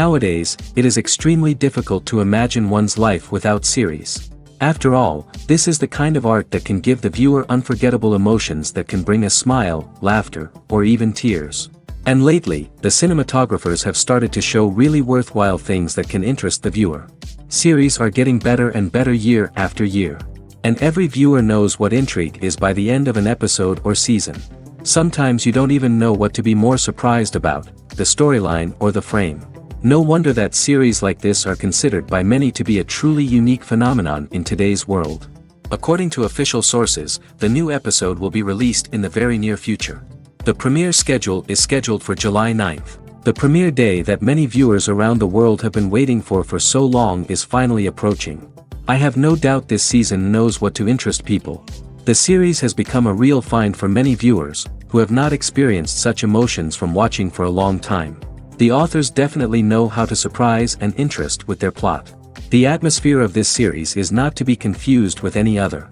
Nowadays, it is extremely difficult to imagine one's life without series. After all, this is the kind of art that can give the viewer unforgettable emotions that can bring a smile, laughter, or even tears. And lately, the cinematographers have started to show really worthwhile things that can interest the viewer. Series are getting better and better year after year. And every viewer knows what intrigue is by the end of an episode or season. Sometimes you don't even know what to be more surprised about, the storyline or the frame. No wonder that series like this are considered by many to be a truly unique phenomenon in today's world. According to official sources, the new episode will be released in the very near future. The premiere schedule is scheduled for July 9th. The premiere day that many viewers around the world have been waiting for so long is finally approaching. I have no doubt this season knows what to interest people. The series has become a real find for many viewers, who have not experienced such emotions from watching for a long time. The authors definitely know how to surprise and interest with their plot. The atmosphere of this series is not to be confused with any other.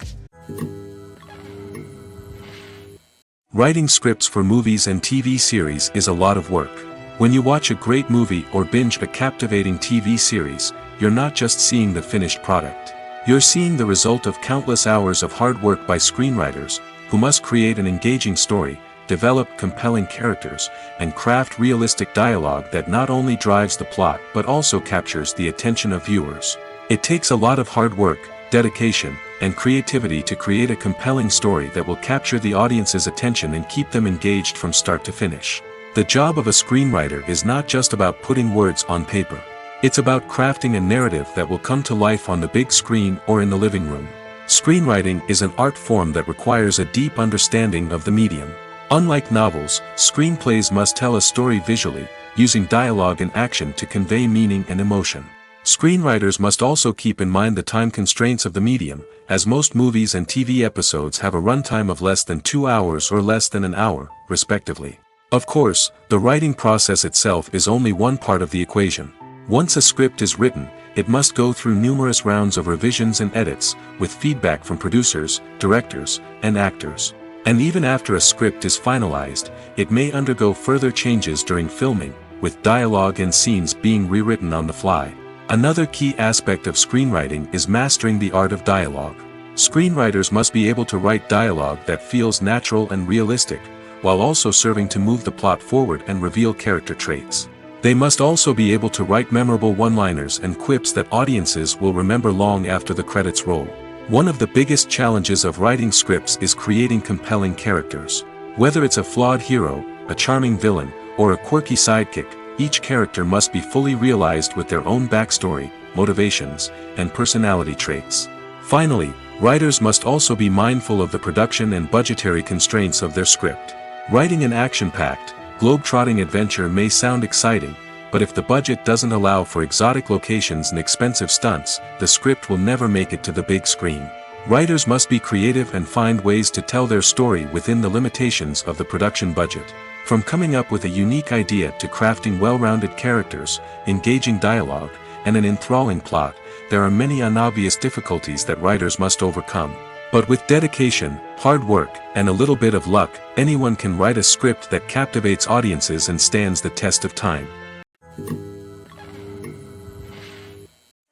Writing scripts for movies and TV series is a lot of work. When you watch a great movie or binge a captivating TV series, you're not just seeing the finished product. You're seeing the result of countless hours of hard work by screenwriters, who must create an engaging story, develop compelling characters, and craft realistic dialogue that not only drives the plot but also captures the attention of viewers. It takes a lot of hard work, dedication, and creativity to create a compelling story that will capture the audience's attention and keep them engaged from start to finish. The job of a screenwriter is not just about putting words on paper. It's about crafting a narrative that will come to life on the big screen or in the living room. Screenwriting is an art form that requires a deep understanding of the medium. Unlike novels, screenplays must tell a story visually, using dialogue and action to convey meaning and emotion. Screenwriters must also keep in mind the time constraints of the medium, as most movies and TV episodes have a runtime of less than 2 hours or less than an hour, respectively. Of course, the writing process itself is only one part of the equation. Once a script is written, it must go through numerous rounds of revisions and edits, with feedback from producers, directors, and actors. And even after a script is finalized, it may undergo further changes during filming, with dialogue and scenes being rewritten on the fly. Another key aspect of screenwriting is mastering the art of dialogue. Screenwriters must be able to write dialogue that feels natural and realistic, while also serving to move the plot forward and reveal character traits. They must also be able to write memorable one-liners and quips that audiences will remember long after the credits roll. One of the biggest challenges of writing scripts is creating compelling characters. Whether it's a flawed hero, a charming villain, or a quirky sidekick, each character must be fully realized with their own backstory, motivations, and personality traits. Finally, writers must also be mindful of the production and budgetary constraints of their script. Writing an action-packed, globe-trotting adventure may sound exciting, but if the budget doesn't allow for exotic locations and expensive stunts, the script will never make it to the big screen. Writers must be creative and find ways to tell their story within the limitations of the production budget. From coming up with a unique idea to crafting well-rounded characters, engaging dialogue, and an enthralling plot, there are many unobvious difficulties that writers must overcome. But with dedication, hard work, and a little bit of luck, anyone can write a script that captivates audiences and stands the test of time.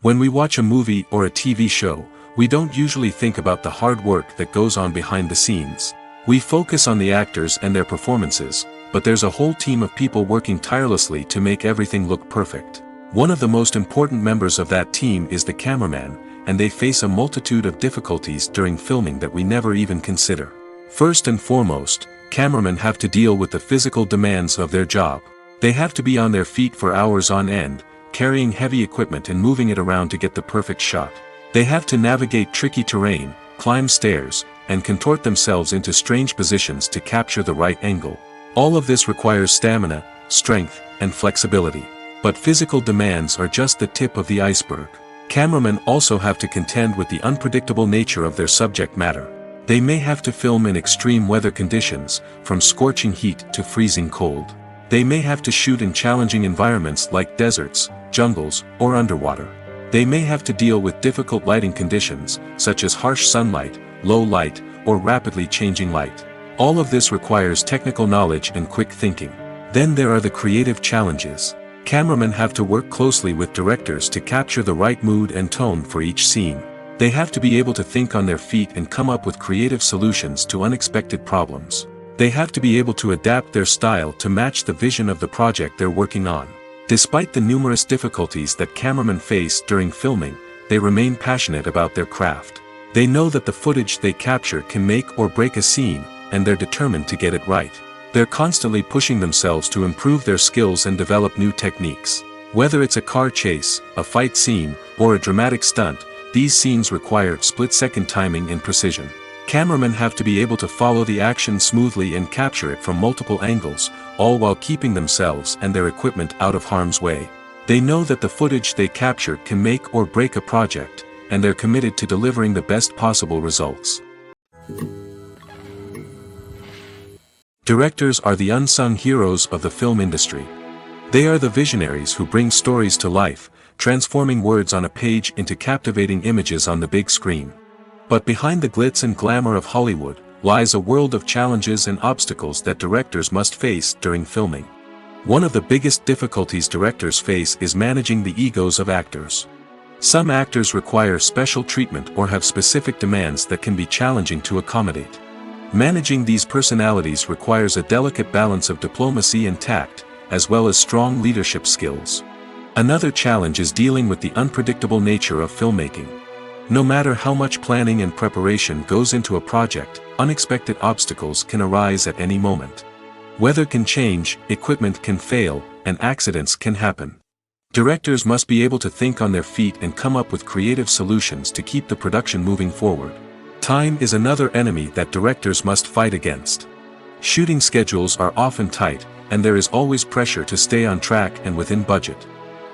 When we watch a movie or a TV show, we don't usually think about the hard work that goes on behind the scenes. We focus on the actors and their performances, but there's a whole team of people working tirelessly to make everything look perfect. One of the most important members of that team is the cameraman, and they face a multitude of difficulties during filming that we never even consider. First and foremost, cameramen have to deal with the physical demands of their job. They have to be on their feet for hours on end, carrying heavy equipment and moving it around to get the perfect shot. They have to navigate tricky terrain, climb stairs, and contort themselves into strange positions to capture the right angle. All of this requires stamina, strength, and flexibility. But physical demands are just the tip of the iceberg. Cameramen also have to contend with the unpredictable nature of their subject matter. They may have to film in extreme weather conditions, from scorching heat to freezing cold. They may have to shoot in challenging environments like deserts, jungles, or underwater. They may have to deal with difficult lighting conditions, such as harsh sunlight, low light, or rapidly changing light. All of this requires technical knowledge and quick thinking. Then there are the creative challenges. Cameramen have to work closely with directors to capture the right mood and tone for each scene. They have to be able to think on their feet and come up with creative solutions to unexpected problems. They have to be able to adapt their style to match the vision of the project they're working on. Despite the numerous difficulties that cameramen face during filming, they remain passionate about their craft. They know that the footage they capture can make or break a scene, and they're determined to get it right. They're constantly pushing themselves to improve their skills and develop new techniques. Whether it's a car chase, a fight scene, or a dramatic stunt, these scenes require split-second timing and precision. Cameramen have to be able to follow the action smoothly and capture it from multiple angles, all while keeping themselves and their equipment out of harm's way. They know that the footage they capture can make or break a project, and they're committed to delivering the best possible results. Directors are the unsung heroes of the film industry. They are the visionaries who bring stories to life, transforming words on a page into captivating images on the big screen. But behind the glitz and glamour of Hollywood, lies a world of challenges and obstacles that directors must face during filming. One of the biggest difficulties directors face is managing the egos of actors. Some actors require special treatment or have specific demands that can be challenging to accommodate. Managing these personalities requires a delicate balance of diplomacy and tact, as well as strong leadership skills. Another challenge is dealing with the unpredictable nature of filmmaking. No matter how much planning and preparation goes into a project, unexpected obstacles can arise at any moment. Weather can change, equipment can fail, and accidents can happen. Directors must be able to think on their feet and come up with creative solutions to keep the production moving forward. Time is another enemy that directors must fight against. Shooting schedules are often tight, and there is always pressure to stay on track and within budget.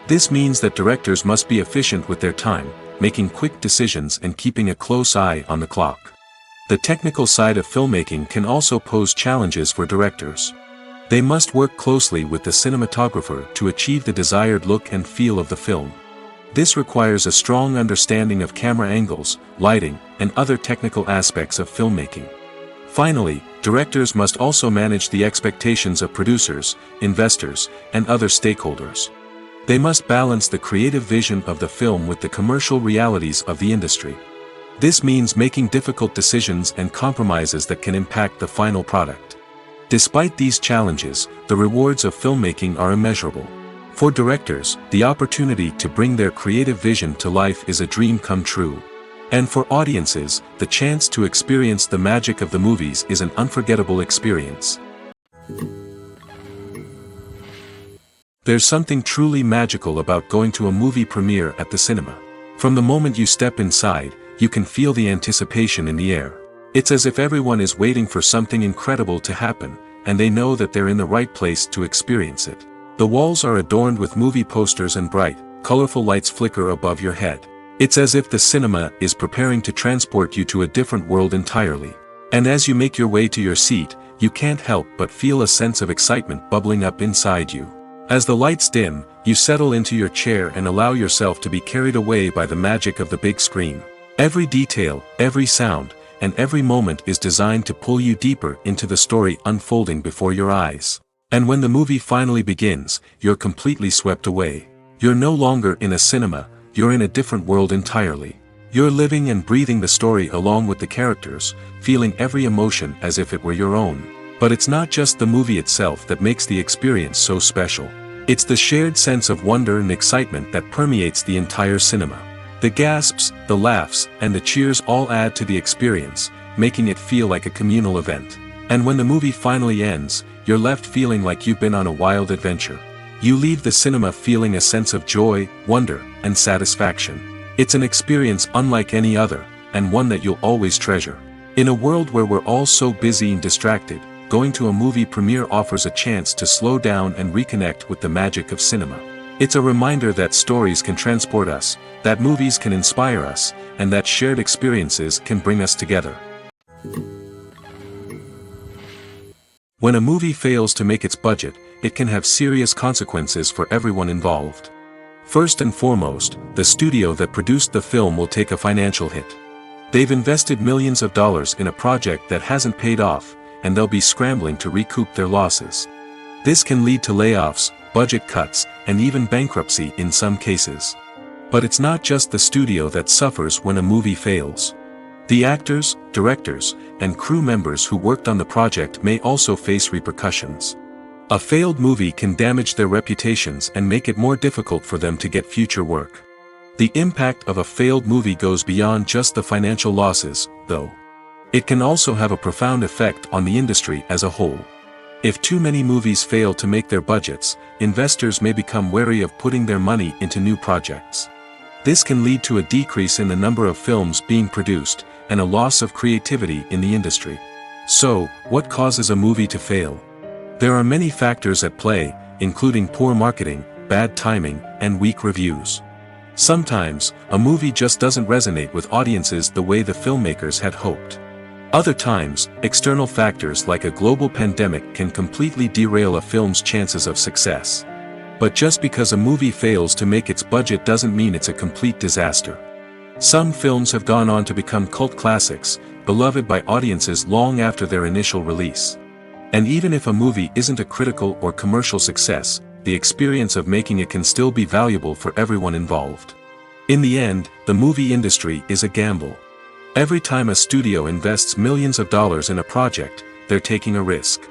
This means that directors must be efficient with their time, making quick decisions and keeping a close eye on the clock. The technical side of filmmaking can also pose challenges for directors. They must work closely with the cinematographer to achieve the desired look and feel of the film. This requires a strong understanding of camera angles, lighting, and other technical aspects of filmmaking. Finally, directors must also manage the expectations of producers, investors, and other stakeholders. They must balance the creative vision of the film with the commercial realities of the industry. This means making difficult decisions and compromises that can impact the final product. Despite these challenges, the rewards of filmmaking are immeasurable. For directors, the opportunity to bring their creative vision to life is a dream come true. And for audiences, the chance to experience the magic of the movies is an unforgettable experience. There's something truly magical about going to a movie premiere at the cinema. From the moment you step inside, you can feel the anticipation in the air. It's as if everyone is waiting for something incredible to happen, and they know that they're in the right place to experience it. The walls are adorned with movie posters and bright, colorful lights flicker above your head. It's as if the cinema is preparing to transport you to a different world entirely. And as you make your way to your seat, you can't help but feel a sense of excitement bubbling up inside you. As the lights dim, you settle into your chair and allow yourself to be carried away by the magic of the big screen. Every detail, every sound, and every moment is designed to pull you deeper into the story unfolding before your eyes. And when the movie finally begins, you're completely swept away. You're no longer in a cinema, you're in a different world entirely. You're living and breathing the story along with the characters, feeling every emotion as if it were your own. But it's not just the movie itself that makes the experience so special. It's the shared sense of wonder and excitement that permeates the entire cinema. The gasps, the laughs, and the cheers all add to the experience, making it feel like a communal event. And when the movie finally ends, you're left feeling like you've been on a wild adventure. You leave the cinema feeling a sense of joy, wonder, and satisfaction. It's an experience unlike any other, and one that you'll always treasure. In a world where we're all so busy and distracted, going to a movie premiere offers a chance to slow down and reconnect with the magic of cinema. It's a reminder that stories can transport us, that movies can inspire us, and that shared experiences can bring us together. When a movie fails to make its budget, it can have serious consequences for everyone involved. First and foremost, the studio that produced the film will take a financial hit. They've invested millions of dollars in a project that hasn't paid off, and they'll be scrambling to recoup their losses. This can lead to layoffs, budget cuts, and even bankruptcy in some cases. But it's not just the studio that suffers when a movie fails. The actors, directors, and crew members who worked on the project may also face repercussions. A failed movie can damage their reputations and make it more difficult for them to get future work. The impact of a failed movie goes beyond just the financial losses, though. It can also have a profound effect on the industry as a whole. If too many movies fail to make their budgets, investors may become wary of putting their money into new projects. This can lead to a decrease in the number of films being produced, and a loss of creativity in the industry. So, what causes a movie to fail? There are many factors at play, including poor marketing, bad timing, and weak reviews. Sometimes, a movie just doesn't resonate with audiences the way the filmmakers had hoped. Other times, external factors like a global pandemic can completely derail a film's chances of success. But just because a movie fails to make its budget doesn't mean it's a complete disaster. Some films have gone on to become cult classics, beloved by audiences long after their initial release. And even if a movie isn't a critical or commercial success, the experience of making it can still be valuable for everyone involved. In the end, the movie industry is a gamble. Every time a studio invests millions of dollars in a project, they're taking a risk.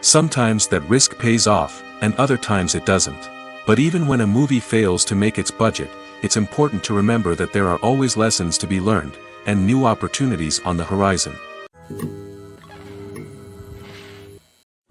Sometimes that risk pays off, and other times it doesn't. But even when a movie fails to make its budget, it's important to remember that there are always lessons to be learned, and new opportunities on the horizon.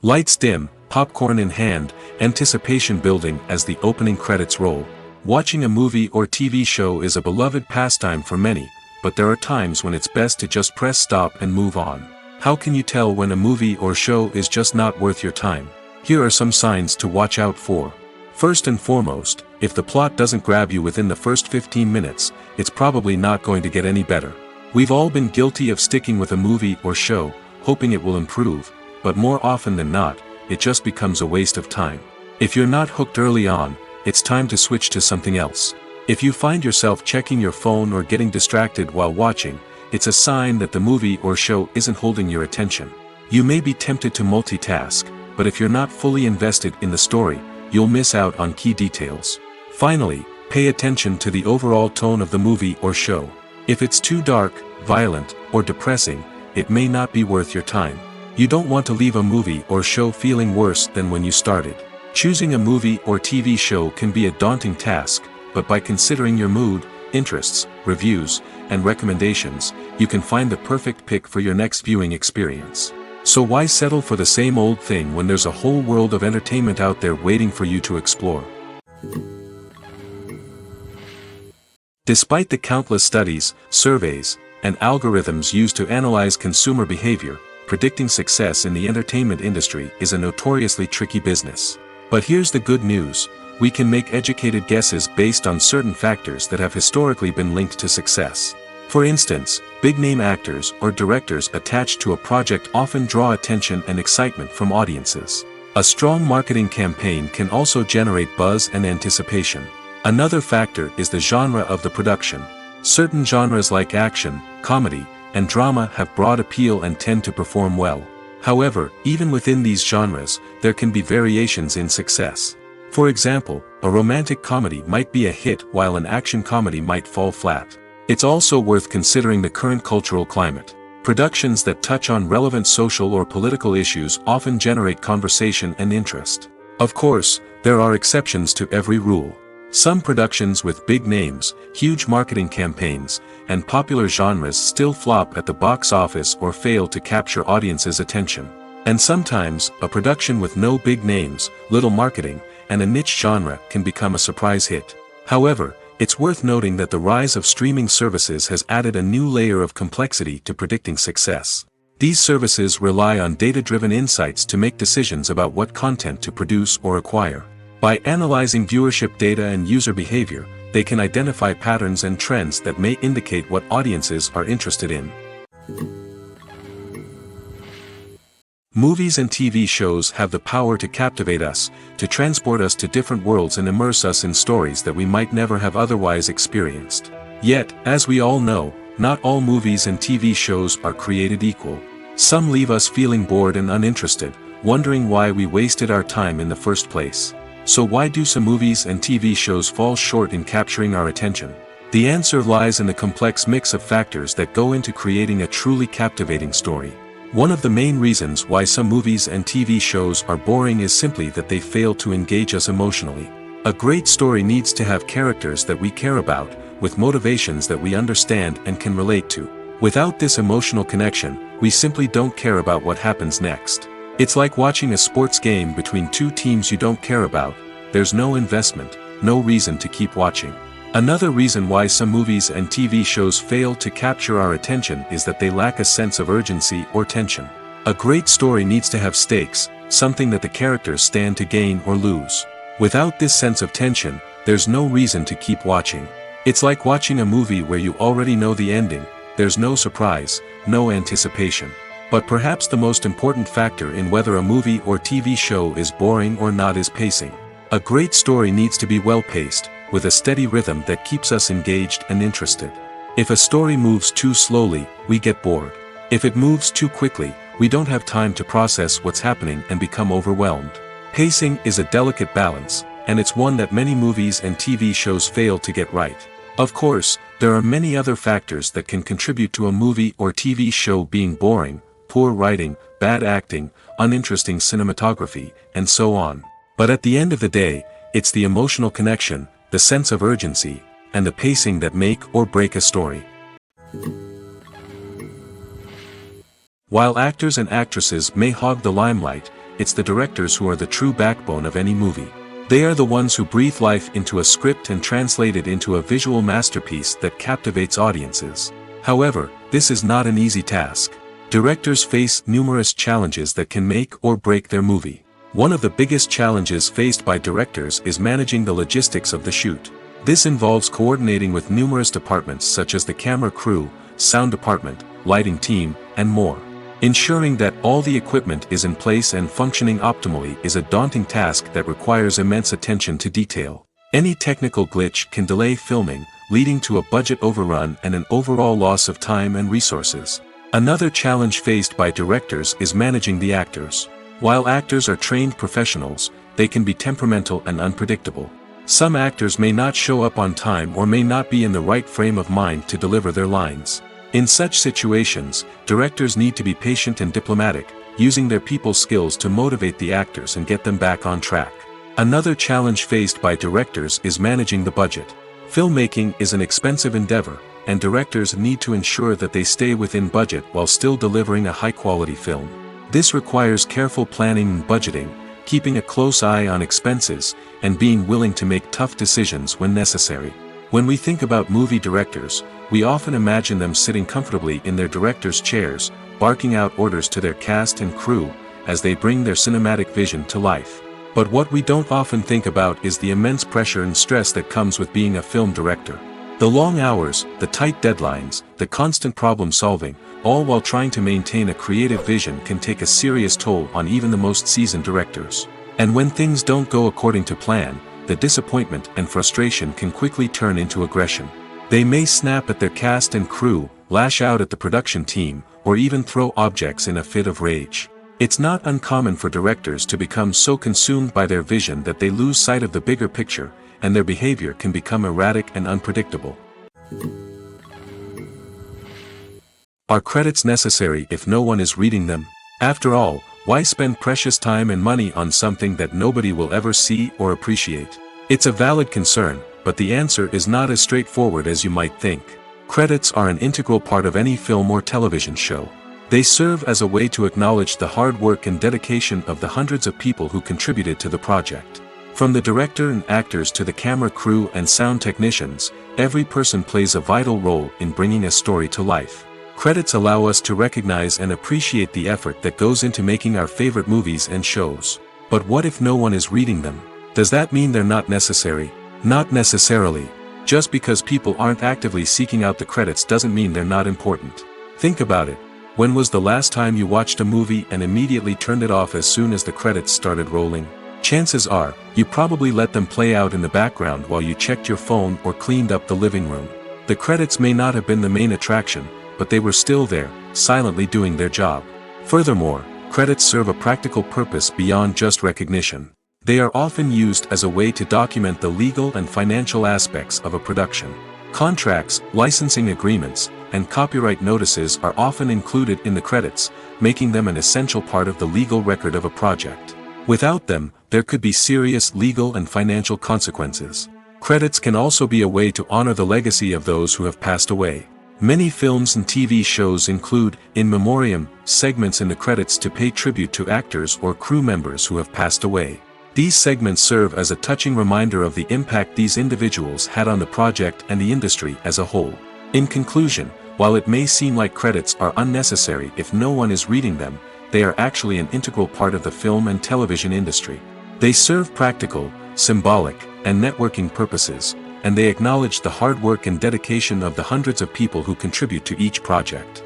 Lights dim, popcorn in hand, anticipation building as the opening credits roll. Watching a movie or TV show is a beloved pastime for many, but there are times when it's best to just press stop and move on. How can you tell when a movie or show is just not worth your time? Here are some signs to watch out for. First and foremost, if the plot doesn't grab you within the first 15 minutes, it's probably not going to get any better. We've all been guilty of sticking with a movie or show, hoping it will improve, but more often than not, it just becomes a waste of time. If you're not hooked early on, it's time to switch to something else. If you find yourself checking your phone or getting distracted while watching, it's a sign that the movie or show isn't holding your attention. You may be tempted to multitask, but if you're not fully invested in the story, you'll miss out on key details. Finally, pay attention to the overall tone of the movie or show. If it's too dark, violent, or depressing, it may not be worth your time. You don't want to leave a movie or show feeling worse than when you started. Choosing a movie or TV show can be a daunting task, but by considering your mood, interests, reviews, and recommendations, you can find the perfect pick for your next viewing experience. So why settle for the same old thing when there's a whole world of entertainment out there waiting for you to explore? Despite the countless studies, surveys, and algorithms used to analyze consumer behavior, predicting success in the entertainment industry is a notoriously tricky business. But here's the good news: we can make educated guesses based on certain factors that have historically been linked to success. For instance, big-name actors or directors attached to a project often draw attention and excitement from audiences. A strong marketing campaign can also generate buzz and anticipation. Another factor is the genre of the production. Certain genres like action, comedy, and drama have broad appeal and tend to perform well. However, even within these genres, there can be variations in success. For example, a romantic comedy might be a hit while an action comedy might fall flat. It's also worth considering the current cultural climate. Productions that touch on relevant social or political issues often generate conversation and interest. Of course, there are exceptions to every rule. Some productions with big names, huge marketing campaigns, and popular genres still flop at the box office or fail to capture audiences' attention. And sometimes, a production with no big names, little marketing, and a niche genre can become a surprise hit. However, it's worth noting that the rise of streaming services has added a new layer of complexity to predicting success. These services rely on data-driven insights to make decisions about what content to produce or acquire. By analyzing viewership data and user behavior, they can identify patterns and trends that may indicate what audiences are interested in. Movies and TV shows have the power to captivate us, to transport us to different worlds and immerse us in stories that we might never have otherwise experienced. Yet, as we all know, not all movies and TV shows are created equal. Some leave us feeling bored and uninterested, wondering why we wasted our time in the first place. So why do some movies and TV shows fall short in capturing our attention? The answer lies in the complex mix of factors that go into creating a truly captivating story. One of the main reasons why some movies and TV shows are boring is simply that they fail to engage us emotionally. A great story needs to have characters that we care about, with motivations that we understand and can relate to. Without this emotional connection, we simply don't care about what happens next. It's like watching a sports game between two teams you don't care about. There's no investment, no reason to keep watching. Another reason why some movies and TV shows fail to capture our attention is that they lack a sense of urgency or tension. A great story needs to have stakes, something that the characters stand to gain or lose. Without this sense of tension, there's no reason to keep watching. It's like watching a movie where you already know the ending. There's no surprise, no anticipation. But perhaps the most important factor in whether a movie or TV show is boring or not is pacing. A great story needs to be well-paced, with a steady rhythm that keeps us engaged and interested. If a story moves too slowly, we get bored. If it moves too quickly, we don't have time to process what's happening and become overwhelmed. Pacing is a delicate balance, and it's one that many movies and TV shows fail to get right. Of course, there are many other factors that can contribute to a movie or TV show being boring: poor writing, bad acting, uninteresting cinematography, and so on. But at the end of the day, it's the emotional connection, the sense of urgency, and the pacing that make or break a story. While actors and actresses may hog the limelight, it's the directors who are the true backbone of any movie. They are the ones who breathe life into a script and translate it into a visual masterpiece that captivates audiences. However, this is not an easy task. Directors face numerous challenges that can make or break their movie. One of the biggest challenges faced by directors is managing the logistics of the shoot. This involves coordinating with numerous departments such as the camera crew, sound department, lighting team, and more. Ensuring that all the equipment is in place and functioning optimally is a daunting task that requires immense attention to detail. Any technical glitch can delay filming, leading to a budget overrun and an overall loss of time and resources. Another challenge faced by directors is managing the actors. While actors are trained professionals, they can be temperamental and unpredictable. Some actors may not show up on time or may not be in the right frame of mind to deliver their lines. In such situations, directors need to be patient and diplomatic, using their people skills to motivate the actors and get them back on track. Another challenge faced by directors is managing the budget. Filmmaking is an expensive endeavor, and directors need to ensure that they stay within budget while still delivering a high-quality film. This requires careful planning and budgeting, keeping a close eye on expenses, and being willing to make tough decisions when necessary. When we think about movie directors, we often imagine them sitting comfortably in their director's chairs, barking out orders to their cast and crew, as they bring their cinematic vision to life. But what we don't often think about is the immense pressure and stress that comes with being a film director. The long hours, the tight deadlines, the constant problem solving, all while trying to maintain a creative vision can take a serious toll on even the most seasoned directors. And when things don't go according to plan, the disappointment and frustration can quickly turn into aggression. They may snap at their cast and crew, lash out at the production team, or even throw objects in a fit of rage. It's not uncommon for directors to become so consumed by their vision that they lose sight of the bigger picture, and their behavior can become erratic and unpredictable. Are credits necessary if no one is reading them? After all, why spend precious time and money on something that nobody will ever see or appreciate? It's a valid concern, but the answer is not as straightforward as you might think. Credits are an integral part of any film or television show. They serve as a way to acknowledge the hard work and dedication of the hundreds of people who contributed to the project. From the director and actors to the camera crew and sound technicians, every person plays a vital role in bringing a story to life. Credits allow us to recognize and appreciate the effort that goes into making our favorite movies and shows. But what if no one is reading them? Does that mean they're not necessary? Not necessarily. Just because people aren't actively seeking out the credits doesn't mean they're not important. Think about it. When was the last time you watched a movie and immediately turned it off as soon as the credits started rolling? Chances are, you probably let them play out in the background while you checked your phone or cleaned up the living room. The credits may not have been the main attraction, but they were still there, silently doing their job. Furthermore, credits serve a practical purpose beyond just recognition. They are often used as a way to document the legal and financial aspects of a production. Contracts, licensing agreements, and copyright notices are often included in the credits, making them an essential part of the legal record of a project. Without them, there could be serious legal and financial consequences. Credits can also be a way to honor the legacy of those who have passed away. Many films and TV shows include, in memoriam, segments in the credits to pay tribute to actors or crew members who have passed away. These segments serve as a touching reminder of the impact these individuals had on the project and the industry as a whole. In conclusion, while it may seem like credits are unnecessary if no one is reading them, they are actually an integral part of the film and television industry. They serve practical, symbolic, and networking purposes, and they acknowledge the hard work and dedication of the hundreds of people who contribute to each project.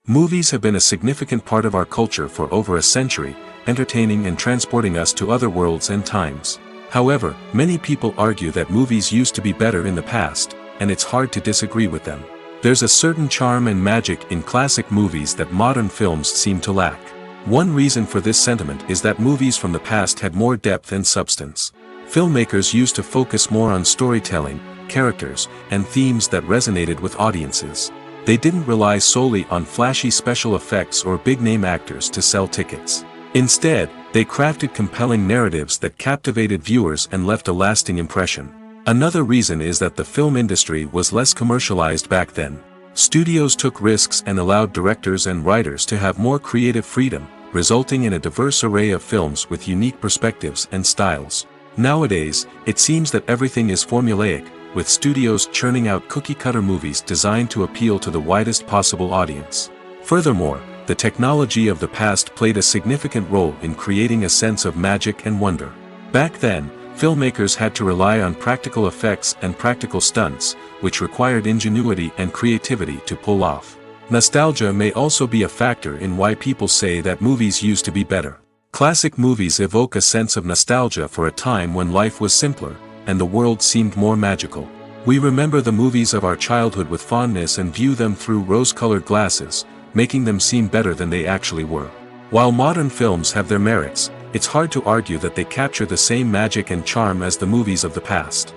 Movies have been a significant part of our culture for over a century, entertaining and transporting us to other worlds and times. However, many people argue that movies used to be better in the past, and it's hard to disagree with them. There's a certain charm and magic in classic movies that modern films seem to lack. One reason for this sentiment is that movies from the past had more depth and substance. Filmmakers used to focus more on storytelling, characters, and themes that resonated with audiences. They didn't rely solely on flashy special effects or big-name actors to sell tickets. Instead, they crafted compelling narratives that captivated viewers and left a lasting impression. Another reason is that the film industry was less commercialized back then. Studios took risks and allowed directors and writers to have more creative freedom, resulting in a diverse array of films with unique perspectives and styles. Nowadays, it seems that everything is formulaic, with studios churning out cookie-cutter movies designed to appeal to the widest possible audience. Furthermore, the technology of the past played a significant role in creating a sense of magic and wonder. Back then, filmmakers had to rely on practical effects and practical stunts, which required ingenuity and creativity to pull off. Nostalgia may also be a factor in why people say that movies used to be better. Classic movies evoke a sense of nostalgia for a time when life was simpler, and the world seemed more magical. We remember the movies of our childhood with fondness and view them through rose-colored glasses, making them seem better than they actually were. While modern films have their merits, it's hard to argue that they capture the same magic and charm as the movies of the past.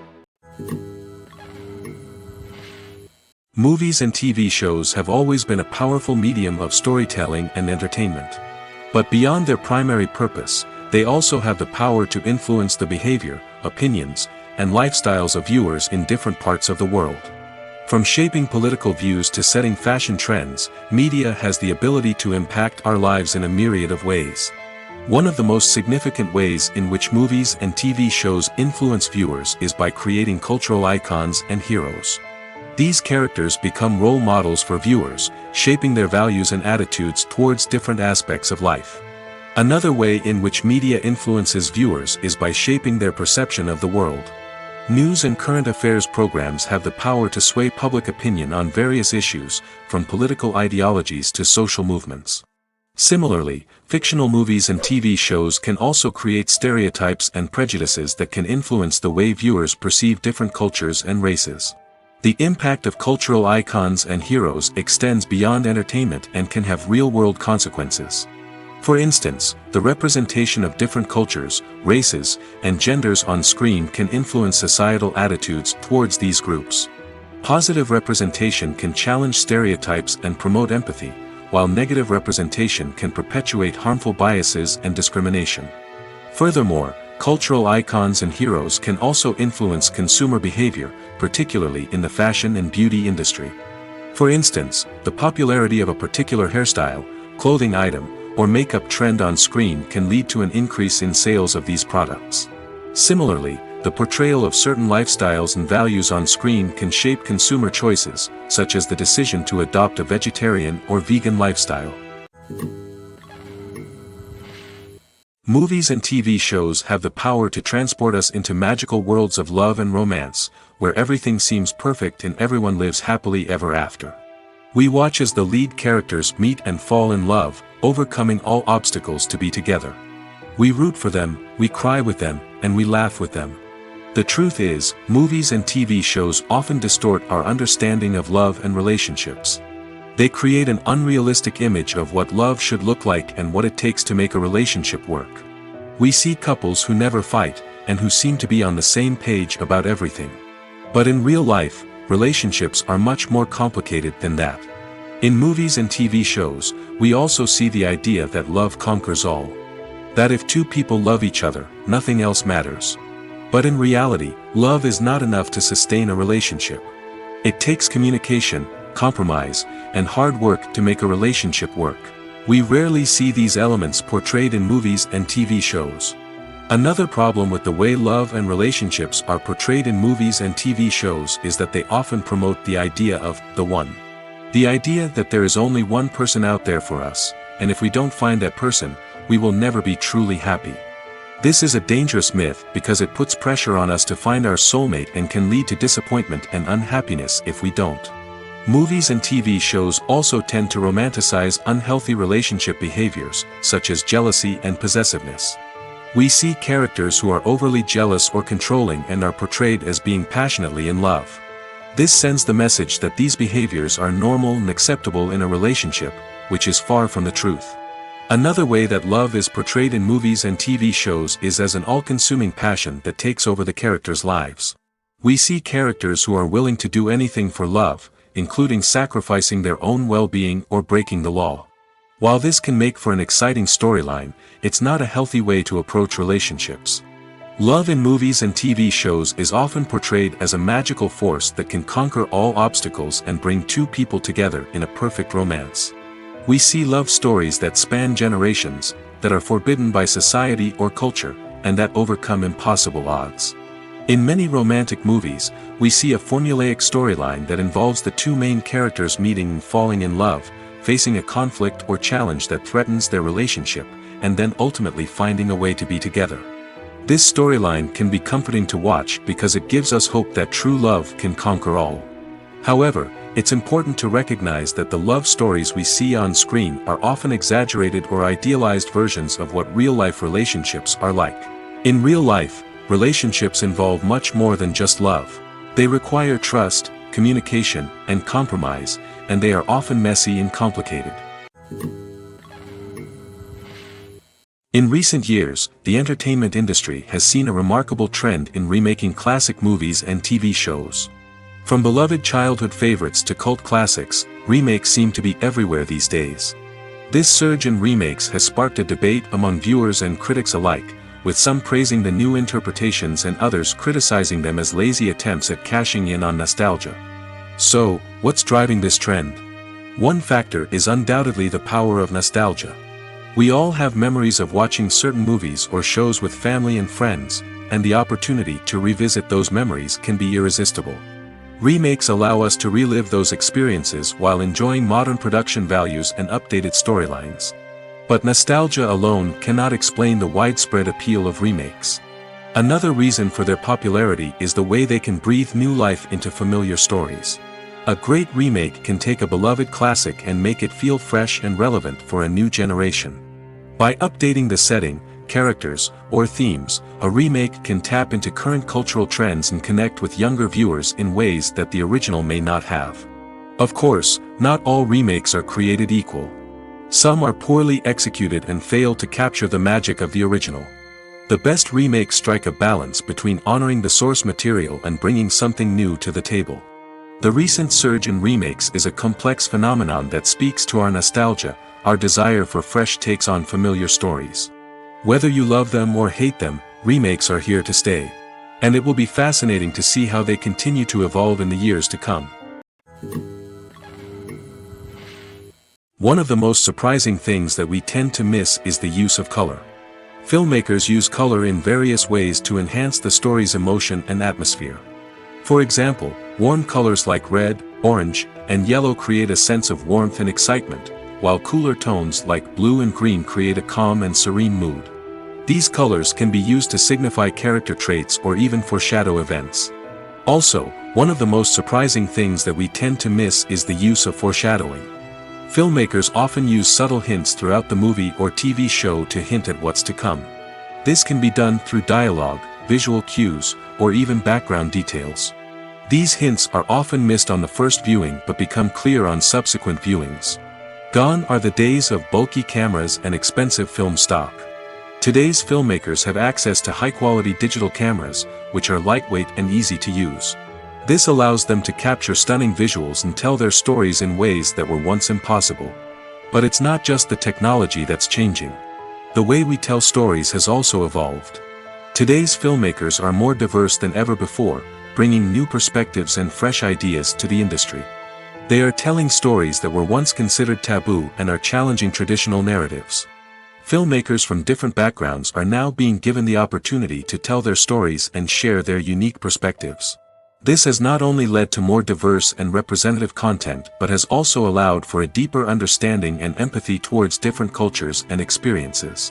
Movies and TV shows have always been a powerful medium of storytelling and entertainment. But beyond their primary purpose, they also have the power to influence the behavior, opinions, and lifestyles of viewers in different parts of the world. From shaping political views to setting fashion trends, media has the ability to impact our lives in a myriad of ways. One of the most significant ways in which movies and TV shows influence viewers is by creating cultural icons and heroes. These characters become role models for viewers, shaping their values and attitudes towards different aspects of life. Another way in which media influences viewers is by shaping their perception of the world. News and current affairs programs have the power to sway public opinion on various issues, from political ideologies to social movements. Similarly, fictional movies and TV shows can also create stereotypes and prejudices that can influence the way viewers perceive different cultures and races. The impact of cultural icons and heroes extends beyond entertainment and can have real-world consequences. For instance, the representation of different cultures, races, and genders on screen can influence societal attitudes towards these groups. Positive representation can challenge stereotypes and promote empathy, while negative representation can perpetuate harmful biases and discrimination. Furthermore, cultural icons and heroes can also influence consumer behavior, particularly in the fashion and beauty industry. For instance, the popularity of a particular hairstyle, clothing item, or makeup trend on screen can lead to an increase in sales of these products. Similarly, the portrayal of certain lifestyles and values on screen can shape consumer choices, such as the decision to adopt a vegetarian or vegan lifestyle. Movies and TV shows have the power to transport us into magical worlds of love and romance, where everything seems perfect and everyone lives happily ever after. We watch as the lead characters meet and fall in love, overcoming all obstacles to be together. We root for them, we cry with them, and we laugh with them. The truth is, movies and TV shows often distort our understanding of love and relationships. They create an unrealistic image of what love should look like and what it takes to make a relationship work. We see couples who never fight, and who seem to be on the same page about everything. But in real life, relationships are much more complicated than that. In movies and TV shows, we also see the idea that love conquers all. That if two people love each other, nothing else matters. But in reality, love is not enough to sustain a relationship. It takes communication, compromise, and hard work to make a relationship work. We rarely see these elements portrayed in movies and TV shows. Another problem with the way love and relationships are portrayed in movies and TV shows is that they often promote the idea of the one. The idea that there is only one person out there for us, and if we don't find that person, we will never be truly happy. This is a dangerous myth because it puts pressure on us to find our soulmate and can lead to disappointment and unhappiness if we don't. Movies and TV shows also tend to romanticize unhealthy relationship behaviors, such as jealousy and possessiveness. We see characters who are overly jealous or controlling and are portrayed as being passionately in love. This sends the message that these behaviors are normal and acceptable in a relationship, which is far from the truth. Another way that love is portrayed in movies and TV shows is as an all-consuming passion that takes over the characters' lives. We see characters who are willing to do anything for love, including sacrificing their own well-being or breaking the law. While this can make for an exciting storyline, it's not a healthy way to approach relationships. Love in movies and TV shows is often portrayed as a magical force that can conquer all obstacles and bring two people together in a perfect romance. We see love stories that span generations, that are forbidden by society or culture, and that overcome impossible odds. In many romantic movies, we see a formulaic storyline that involves the two main characters meeting and falling in love, facing a conflict or challenge that threatens their relationship, and then ultimately finding a way to be together. This storyline can be comforting to watch because it gives us hope that true love can conquer all. However, it's important to recognize that the love stories we see on screen are often exaggerated or idealized versions of what real-life relationships are like. In real life, relationships involve much more than just love. They require trust, communication, and compromise, and they are often messy and complicated. In recent years, the entertainment industry has seen a remarkable trend in remaking classic movies and TV shows. From beloved childhood favorites to cult classics, remakes seem to be everywhere these days. This surge in remakes has sparked a debate among viewers and critics alike, with some praising the new interpretations and others criticizing them as lazy attempts at cashing in on nostalgia. So, what's driving this trend? One factor is undoubtedly the power of nostalgia. We all have memories of watching certain movies or shows with family and friends, and the opportunity to revisit those memories can be irresistible. Remakes allow us to relive those experiences while enjoying modern production values and updated storylines. But nostalgia alone cannot explain the widespread appeal of remakes. Another reason for their popularity is the way they can breathe new life into familiar stories. A great remake can take a beloved classic and make it feel fresh and relevant for a new generation. By updating the setting, characters, or themes, a remake can tap into current cultural trends and connect with younger viewers in ways that the original may not have. Of course, not all remakes are created equal. Some are poorly executed and fail to capture the magic of the original. The best remakes strike a balance between honoring the source material and bringing something new to the table. The recent surge in remakes is a complex phenomenon that speaks to our nostalgia, our desire for fresh takes on familiar stories. Whether you love them or hate them, remakes are here to stay. And it will be fascinating to see how they continue to evolve in the years to come. One of the most surprising things that we tend to miss is the use of color. Filmmakers use color in various ways to enhance the story's emotion and atmosphere. For example, warm colors like red, orange, and yellow create a sense of warmth and excitement, while cooler tones like blue and green create a calm and serene mood. These colors can be used to signify character traits or even foreshadow events. Also, one of the most surprising things that we tend to miss is the use of foreshadowing. Filmmakers often use subtle hints throughout the movie or TV show to hint at what's to come. This can be done through dialogue, visual cues, or even background details. These hints are often missed on the first viewing but become clear on subsequent viewings. Gone are the days of bulky cameras and expensive film stock. Today's filmmakers have access to high-quality digital cameras, which are lightweight and easy to use. This allows them to capture stunning visuals and tell their stories in ways that were once impossible. But it's not just the technology that's changing. The way we tell stories has also evolved. Today's filmmakers are more diverse than ever before, bringing new perspectives and fresh ideas to the industry. They are telling stories that were once considered taboo and are challenging traditional narratives. Filmmakers from different backgrounds are now being given the opportunity to tell their stories and share their unique perspectives. This has not only led to more diverse and representative content but has also allowed for a deeper understanding and empathy towards different cultures and experiences.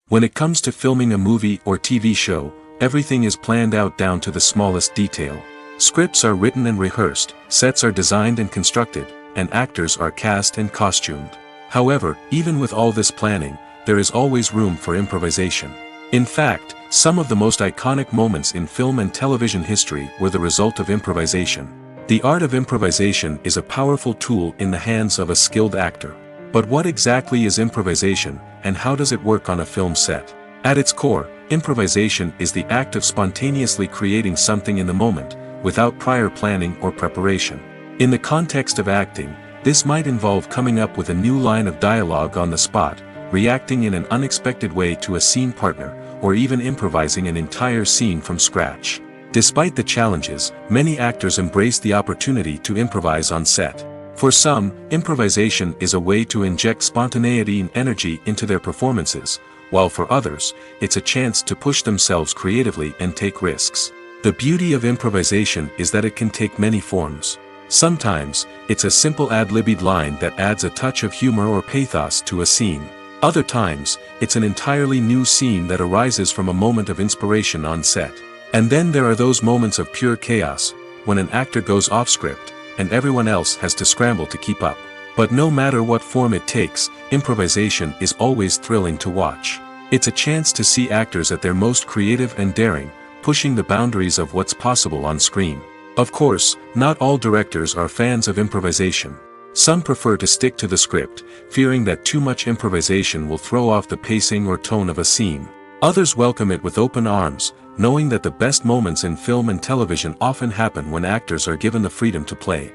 When it comes to filming a movie or TV show, everything is planned out down to the smallest detail. Scripts are written and rehearsed, sets are designed and constructed, and actors are cast and costumed. However, even with all this planning, there is always room for improvisation. In fact, some of the most iconic moments in film and television history were the result of improvisation. The art of improvisation is a powerful tool in the hands of a skilled actor. But what exactly is improvisation, and how does it work on a film set? At its core, improvisation is the act of spontaneously creating something in the moment, without prior planning or preparation. In the context of acting, this might involve coming up with a new line of dialogue on the spot, reacting in an unexpected way to a scene partner, or even improvising an entire scene from scratch. Despite the challenges, many actors embrace the opportunity to improvise on set. For some, improvisation is a way to inject spontaneity and energy into their performances, while for others, it's a chance to push themselves creatively and take risks. The beauty of improvisation is that it can take many forms. Sometimes, it's a simple ad-libbed line that adds a touch of humor or pathos to a scene. Other times, it's an entirely new scene that arises from a moment of inspiration on set. And then there are those moments of pure chaos, when an actor goes off script, and everyone else has to scramble to keep up. But no matter what form it takes, improvisation is always thrilling to watch. It's a chance to see actors at their most creative and daring, pushing the boundaries of what's possible on screen. Of course, not all directors are fans of improvisation. Some prefer to stick to the script, fearing that too much improvisation will throw off the pacing or tone of a scene. Others welcome it with open arms, knowing that the best moments in film and television often happen when actors are given the freedom to play.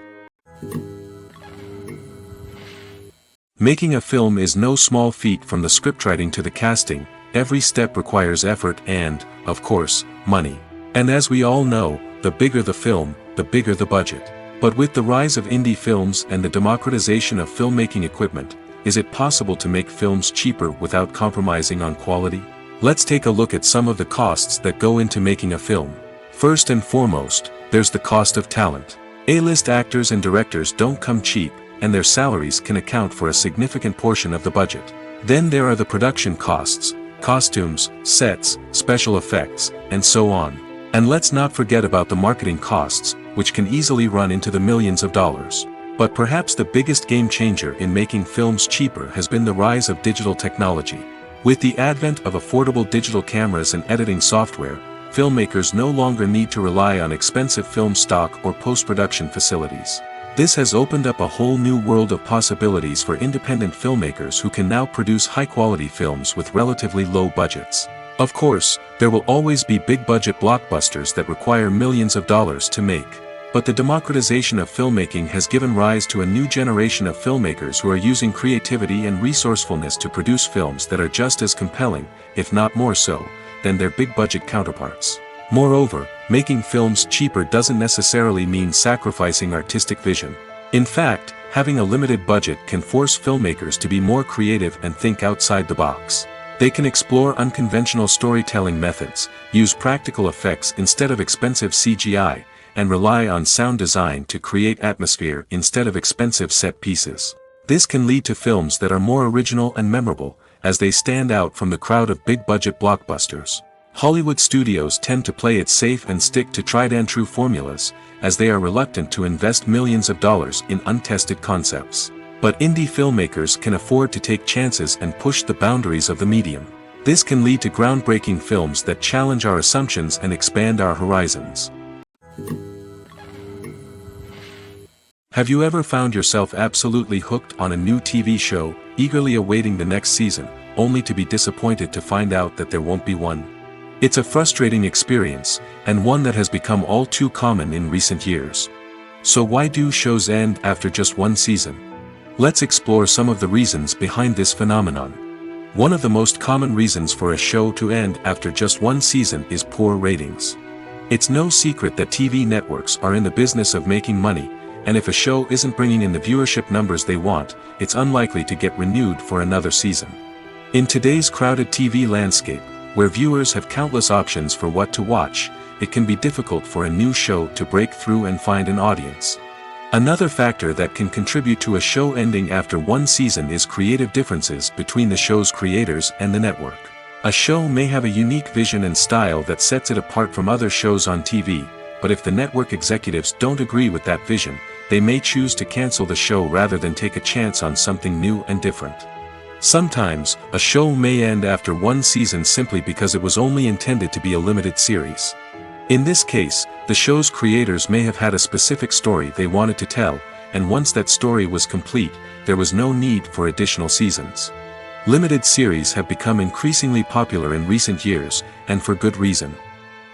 Making a film is no small feat. From the scriptwriting to the casting, every step requires effort and, of course, money. And as we all know, the bigger the film, the bigger the budget. But with the rise of indie films and the democratization of filmmaking equipment, is it possible to make films cheaper without compromising on quality? Let's take a look at some of the costs that go into making a film. First and foremost, there's the cost of talent. A-list actors and directors don't come cheap, and their salaries can account for a significant portion of the budget. Then there are the production costs, costumes, sets, special effects, and so on. And let's not forget about the marketing costs, which can easily run into the millions of dollars. But perhaps the biggest game changer in making films cheaper has been the rise of digital technology. With the advent of affordable digital cameras and editing software, filmmakers no longer need to rely on expensive film stock or post-production facilities. This has opened up a whole new world of possibilities for independent filmmakers who can now produce high-quality films with relatively low budgets. Of course, there will always be big-budget blockbusters that require millions of dollars to make. But the democratization of filmmaking has given rise to a new generation of filmmakers who are using creativity and resourcefulness to produce films that are just as compelling, if not more so, than their big-budget counterparts. Moreover, making films cheaper doesn't necessarily mean sacrificing artistic vision. In fact, having a limited budget can force filmmakers to be more creative and think outside the box. They can explore unconventional storytelling methods, use practical effects instead of expensive CGI, and rely on sound design to create atmosphere instead of expensive set pieces. This can lead to films that are more original and memorable, as they stand out from the crowd of big-budget blockbusters. Hollywood studios tend to play it safe and stick to tried-and-true formulas, as they are reluctant to invest millions of dollars in untested concepts. But indie filmmakers can afford to take chances and push the boundaries of the medium. This can lead to groundbreaking films that challenge our assumptions and expand our horizons. Have you ever found yourself absolutely hooked on a new TV show, eagerly awaiting the next season, only to be disappointed to find out that there won't be one? It's a frustrating experience, and one that has become all too common in recent years. So why do shows end after just one season? Let's explore some of the reasons behind this phenomenon. One of the most common reasons for a show to end after just one season is poor ratings. It's no secret that TV networks are in the business of making money, and if a show isn't bringing in the viewership numbers they want, it's unlikely to get renewed for another season. In today's crowded TV landscape, where viewers have countless options for what to watch, it can be difficult for a new show to break through and find an audience. Another factor that can contribute to a show ending after one season is creative differences between the show's creators and the network. A show may have a unique vision and style that sets it apart from other shows on TV, but if the network executives don't agree with that vision, they may choose to cancel the show rather than take a chance on something new and different. Sometimes, a show may end after one season simply because it was only intended to be a limited series. In this case, the show's creators may have had a specific story they wanted to tell, and once that story was complete, there was no need for additional seasons. Limited series have become increasingly popular in recent years, and for good reason.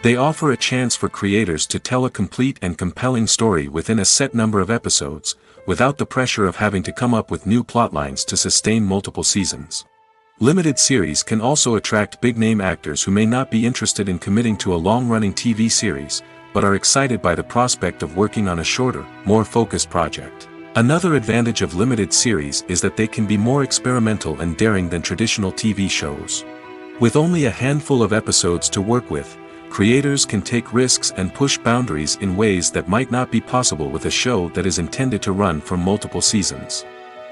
They offer a chance for creators to tell a complete and compelling story within a set number of episodes, without the pressure of having to come up with new plotlines to sustain multiple seasons. Limited series can also attract big-name actors who may not be interested in committing to a long-running TV series, but are excited by the prospect of working on a shorter, more focused project. Another advantage of limited series is that they can be more experimental and daring than traditional TV shows. With only a handful of episodes to work with, creators can take risks and push boundaries in ways that might not be possible with a show that is intended to run for multiple seasons.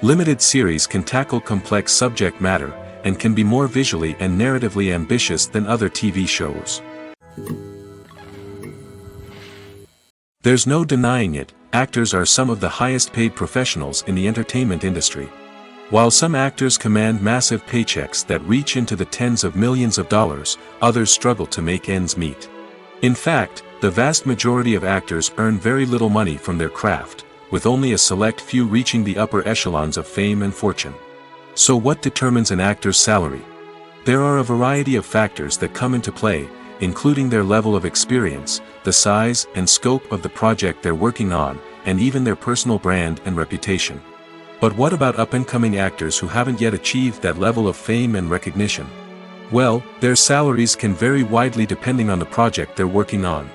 Limited series can tackle complex subject matter, and can be more visually and narratively ambitious than other TV shows. There's no denying it, actors are some of the highest paid professionals in the entertainment industry. While some actors command massive paychecks that reach into the tens of millions of dollars, others struggle to make ends meet. In fact, the vast majority of actors earn very little money from their craft, with only a select few reaching the upper echelons of fame and fortune. So what determines an actor's salary? There are a variety of factors that come into play, including their level of experience, the size and scope of the project they're working on, and even their personal brand and reputation. But what about up-and-coming actors who haven't yet achieved that level of fame and recognition? Well, their salaries can vary widely depending on the project they're working on.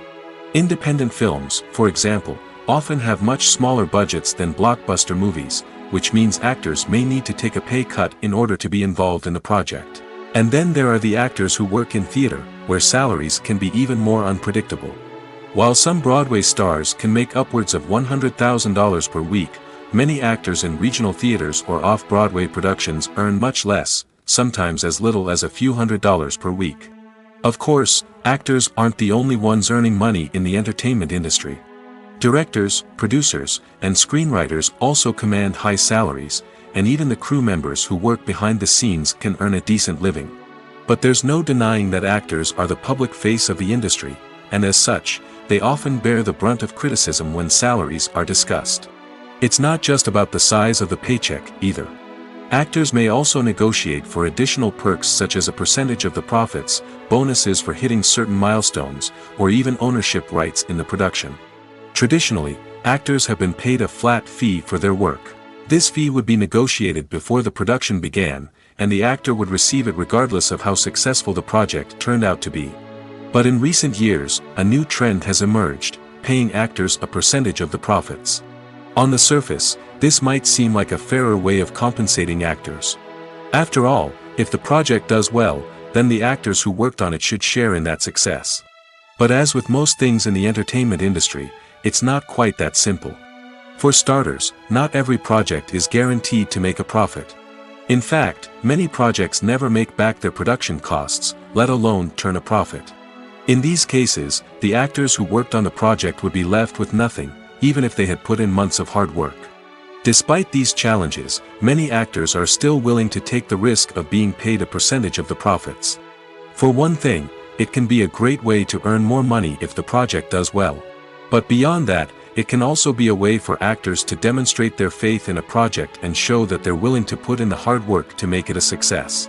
Independent films, for example, often have much smaller budgets than blockbuster movies, which means actors may need to take a pay cut in order to be involved in the project. And then there are the actors who work in theater, where salaries can be even more unpredictable. While some Broadway stars can make upwards of $100,000 per week, many actors in regional theaters or off-Broadway productions earn much less, sometimes as little as a few $100s per week. Of course, actors aren't the only ones earning money in the entertainment industry. Directors, producers, and screenwriters also command high salaries, and even the crew members who work behind the scenes can earn a decent living. But there's no denying that actors are the public face of the industry, and as such, they often bear the brunt of criticism when salaries are discussed. It's not just about the size of the paycheck, either. Actors may also negotiate for additional perks such as a percentage of the profits, bonuses for hitting certain milestones, or even ownership rights in the production. Traditionally, actors have been paid a flat fee for their work. This fee would be negotiated before the production began, and the actor would receive it regardless of how successful the project turned out to be. But in recent years, a new trend has emerged, paying actors a percentage of the profits. On the surface, this might seem like a fairer way of compensating actors. After all, if the project does well, then the actors who worked on it should share in that success. But as with most things in the entertainment industry, it's not quite that simple. For starters, not every project is guaranteed to make a profit. In fact, many projects never make back their production costs, let alone turn a profit. In these cases, the actors who worked on the project would be left with nothing, even if they had put in months of hard work. Despite these challenges, many actors are still willing to take the risk of being paid a percentage of the profits. For one thing, it can be a great way to earn more money if the project does well. But beyond that, it can also be a way for actors to demonstrate their faith in a project and show that they're willing to put in the hard work to make it a success.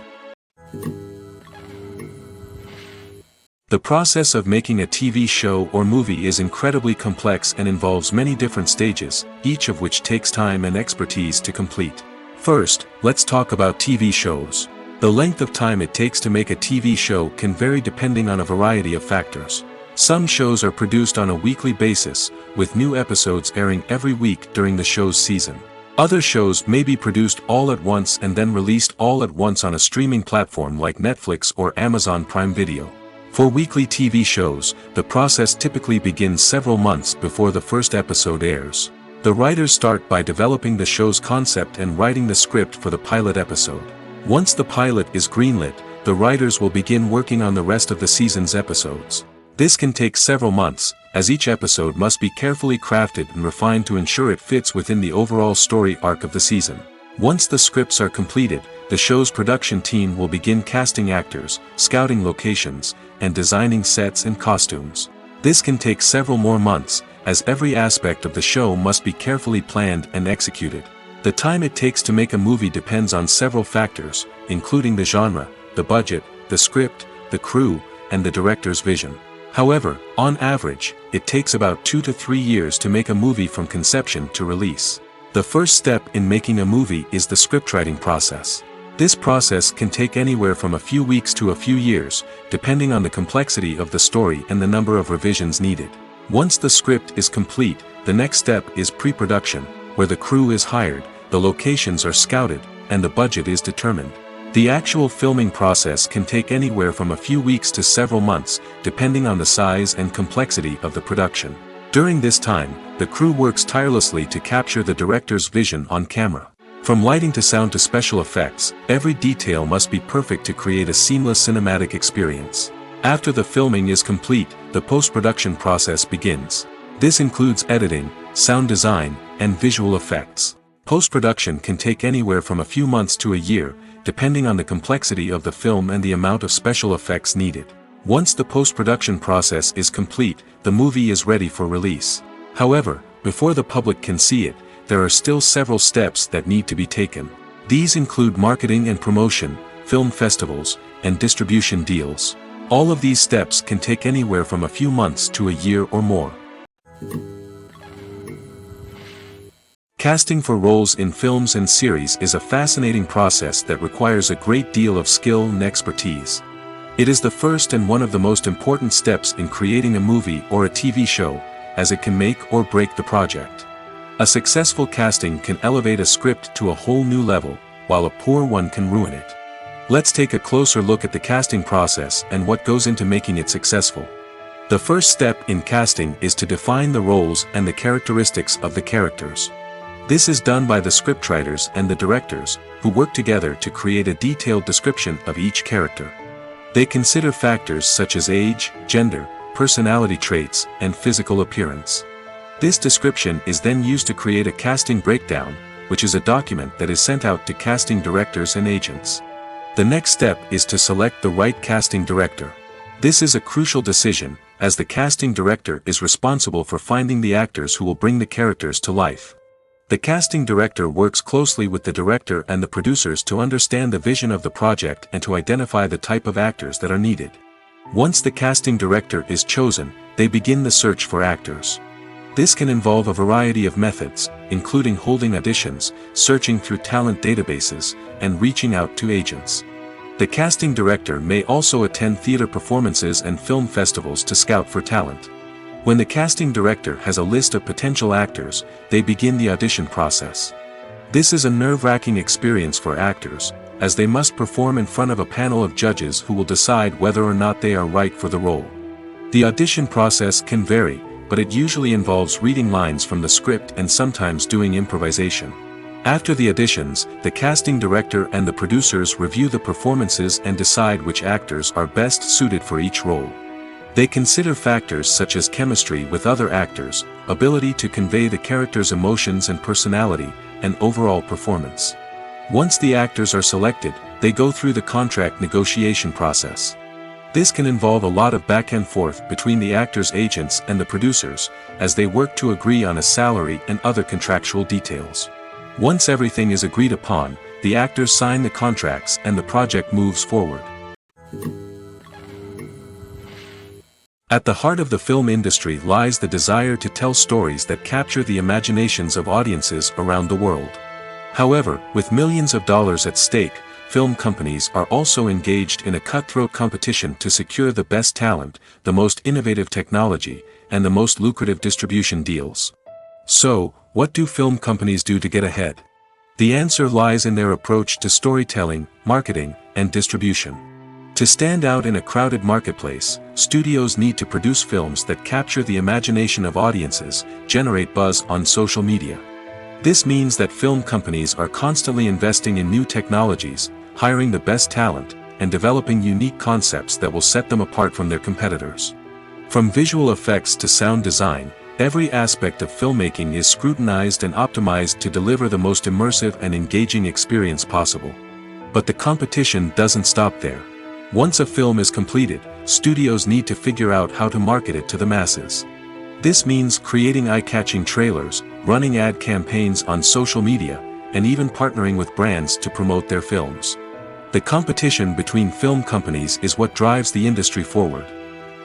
The process of making a TV show or movie is incredibly complex and involves many different stages, each of which takes time and expertise to complete. First, let's talk about TV shows. The length of time it takes to make a TV show can vary depending on a variety of factors. Some shows are produced on a weekly basis, with new episodes airing every week during the show's season. Other shows may be produced all at once and then released all at once on a streaming platform like Netflix or Amazon Prime Video. For weekly TV shows, the process typically begins several months before the first episode airs. The writers start by developing the show's concept and writing the script for the pilot episode. Once the pilot is greenlit, the writers will begin working on the rest of the season's episodes. This can take several months, as each episode must be carefully crafted and refined to ensure it fits within the overall story arc of the season. Once the scripts are completed, the show's production team will begin casting actors, scouting locations, and designing sets and costumes. This can take several more months, as every aspect of the show must be carefully planned and executed. The time it takes to make a movie depends on several factors, including the genre, the budget, the script, the crew, and the director's vision. However, on average, it takes about 2 to 3 years to make a movie from conception to release. The first step in making a movie is the scriptwriting process. This process can take anywhere from a few weeks to a few years, depending on the complexity of the story and the number of revisions needed. Once the script is complete, the next step is pre-production, where the crew is hired, the locations are scouted, and the budget is determined. The actual filming process can take anywhere from a few weeks to several months, depending on the size and complexity of the production. During this time, the crew works tirelessly to capture the director's vision on camera. From lighting to sound to special effects, every detail must be perfect to create a seamless cinematic experience. After the filming is complete, the post-production process begins. This includes editing, sound design, and visual effects. Post-production can take anywhere from a few months to a year, depending on the complexity of the film and the amount of special effects needed. Once the post-production process is complete, the movie is ready for release. However, before the public can see it, there are still several steps that need to be taken. These include marketing and promotion, film festivals, and distribution deals. All of these steps can take anywhere from a few months to a year or more. Casting for roles in films and series is a fascinating process that requires a great deal of skill and expertise. It is the first and one of the most important steps in creating a movie or a TV show, as it can make or break the project. A successful casting can elevate a script to a whole new level, while a poor one can ruin it. Let's take a closer look at the casting process and what goes into making it successful. The first step in casting is to define the roles and the characteristics of the characters. This is done by the scriptwriters and the directors, who work together to create a detailed description of each character. They consider factors such as age, gender, personality traits, and physical appearance. This description is then used to create a casting breakdown, which is a document that is sent out to casting directors and agents. The next step is to select the right casting director. This is a crucial decision, as the casting director is responsible for finding the actors who will bring the characters to life. The casting director works closely with the director and the producers to understand the vision of the project and to identify the type of actors that are needed. Once the casting director is chosen, they begin the search for actors. This can involve a variety of methods, including holding auditions, searching through talent databases, and reaching out to agents. The casting director may also attend theater performances and film festivals to scout for talent. When the casting director has a list of potential actors, they begin the audition process. This is a nerve-wracking experience for actors, as they must perform in front of a panel of judges who will decide whether or not they are right for the role. The audition process can vary, but it usually involves reading lines from the script and sometimes doing improvisation. After the auditions, the casting director and the producers review the performances and decide which actors are best suited for each role. They consider factors such as chemistry with other actors, ability to convey the character's emotions and personality, and overall performance. Once the actors are selected, they go through the contract negotiation process. This can involve a lot of back and forth between the actors' agents and the producers, as they work to agree on a salary and other contractual details. Once everything is agreed upon, the actors sign the contracts and the project moves forward. At the heart of the film industry lies the desire to tell stories that capture the imaginations of audiences around the world. However, with millions of dollars at stake, film companies are also engaged in a cutthroat competition to secure the best talent, the most innovative technology, and the most lucrative distribution deals. So, what do film companies do to get ahead? The answer lies in their approach to storytelling, marketing, and distribution. To stand out in a crowded marketplace, studios need to produce films that capture the imagination of audiences, generate buzz on social media. This means that film companies are constantly investing in new technologies, hiring the best talent, and developing unique concepts that will set them apart from their competitors. From visual effects to sound design, every aspect of filmmaking is scrutinized and optimized to deliver the most immersive and engaging experience possible. But the competition doesn't stop there. Once a film is completed, studios need to figure out how to market it to the masses. This means creating eye-catching trailers, running ad campaigns on social media, and even partnering with brands to promote their films. The competition between film companies is what drives the industry forward.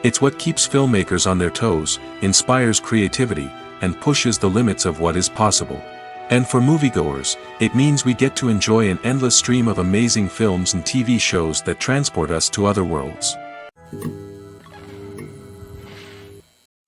It's what keeps filmmakers on their toes, inspires creativity, and pushes the limits of what is possible. And for moviegoers, it means we get to enjoy an endless stream of amazing films and TV shows that transport us to other worlds.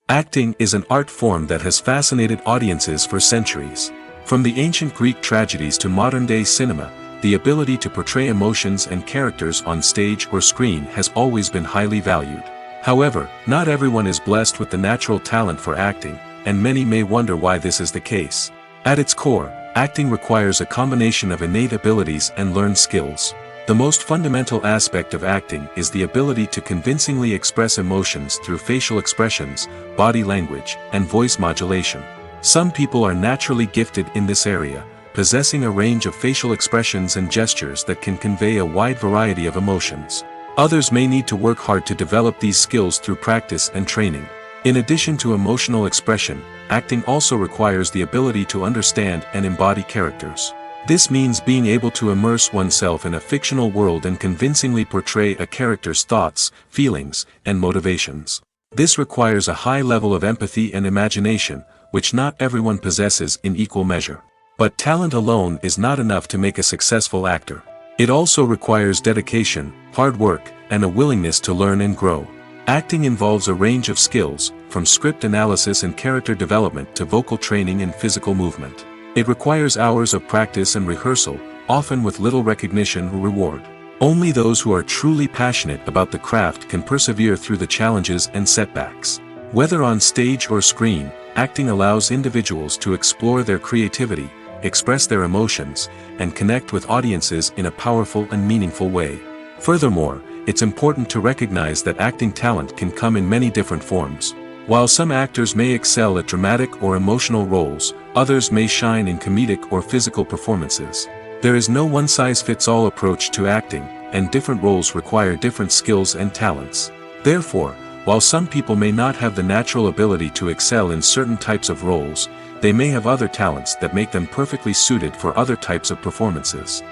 Acting is an art form that has fascinated audiences for centuries. From the ancient Greek tragedies to modern-day cinema, the ability to portray emotions and characters on stage or screen has always been highly valued. However, not everyone is blessed with the natural talent for acting, and many may wonder why this is the case. At its core, acting requires a combination of innate abilities and learned skills. The most fundamental aspect of acting is the ability to convincingly express emotions through facial expressions, body language, and voice modulation. Some people are naturally gifted in this area, possessing a range of facial expressions and gestures that can convey a wide variety of emotions. Others may need to work hard to develop these skills through practice and training. In addition to emotional expression, acting also requires the ability to understand and embody characters. This means being able to immerse oneself in a fictional world and convincingly portray a character's thoughts, feelings, and motivations. This requires a high level of empathy and imagination, which not everyone possesses in equal measure. But talent alone is not enough to make a successful actor. It also requires dedication, hard work, and a willingness to learn and grow. Acting involves a range of skills, from script analysis and character development to vocal training and physical movement. It requires hours of practice and rehearsal, often with little recognition or reward. Only those who are truly passionate about the craft can persevere through the challenges and setbacks. Whether on stage or screen, acting allows individuals to explore their creativity, express their emotions, and connect with audiences in a powerful and meaningful way. Furthermore, it's important to recognize that acting talent can come in many different forms. While some actors may excel at dramatic or emotional roles, others may shine in comedic or physical performances. There is no one-size-fits-all approach to acting, and different roles require different skills and talents. Therefore, while some people may not have the natural ability to excel in certain types of roles, they may have other talents that make them perfectly suited for other types of performances.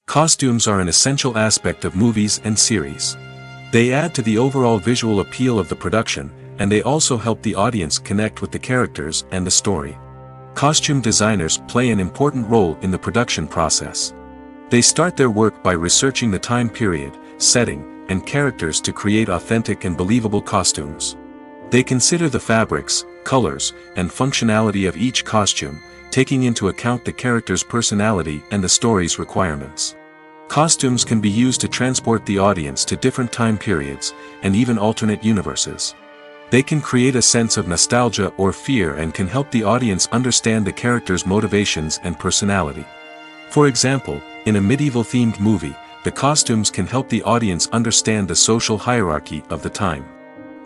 Costumes are an essential aspect of movies and series. They add to the overall visual appeal of the production, and they also help the audience connect with the characters and the story. Costume designers play an important role in the production process. They start their work by researching the time period, setting, and characters to create authentic and believable costumes. They consider the fabrics, colors, and functionality of each costume, taking into account the character's personality and the story's requirements. Costumes can be used to transport the audience to different time periods, and even alternate universes. They can create a sense of nostalgia or fear and can help the audience understand the character's motivations and personality. For example, in a medieval-themed movie, the costumes can help the audience understand the social hierarchy of the time.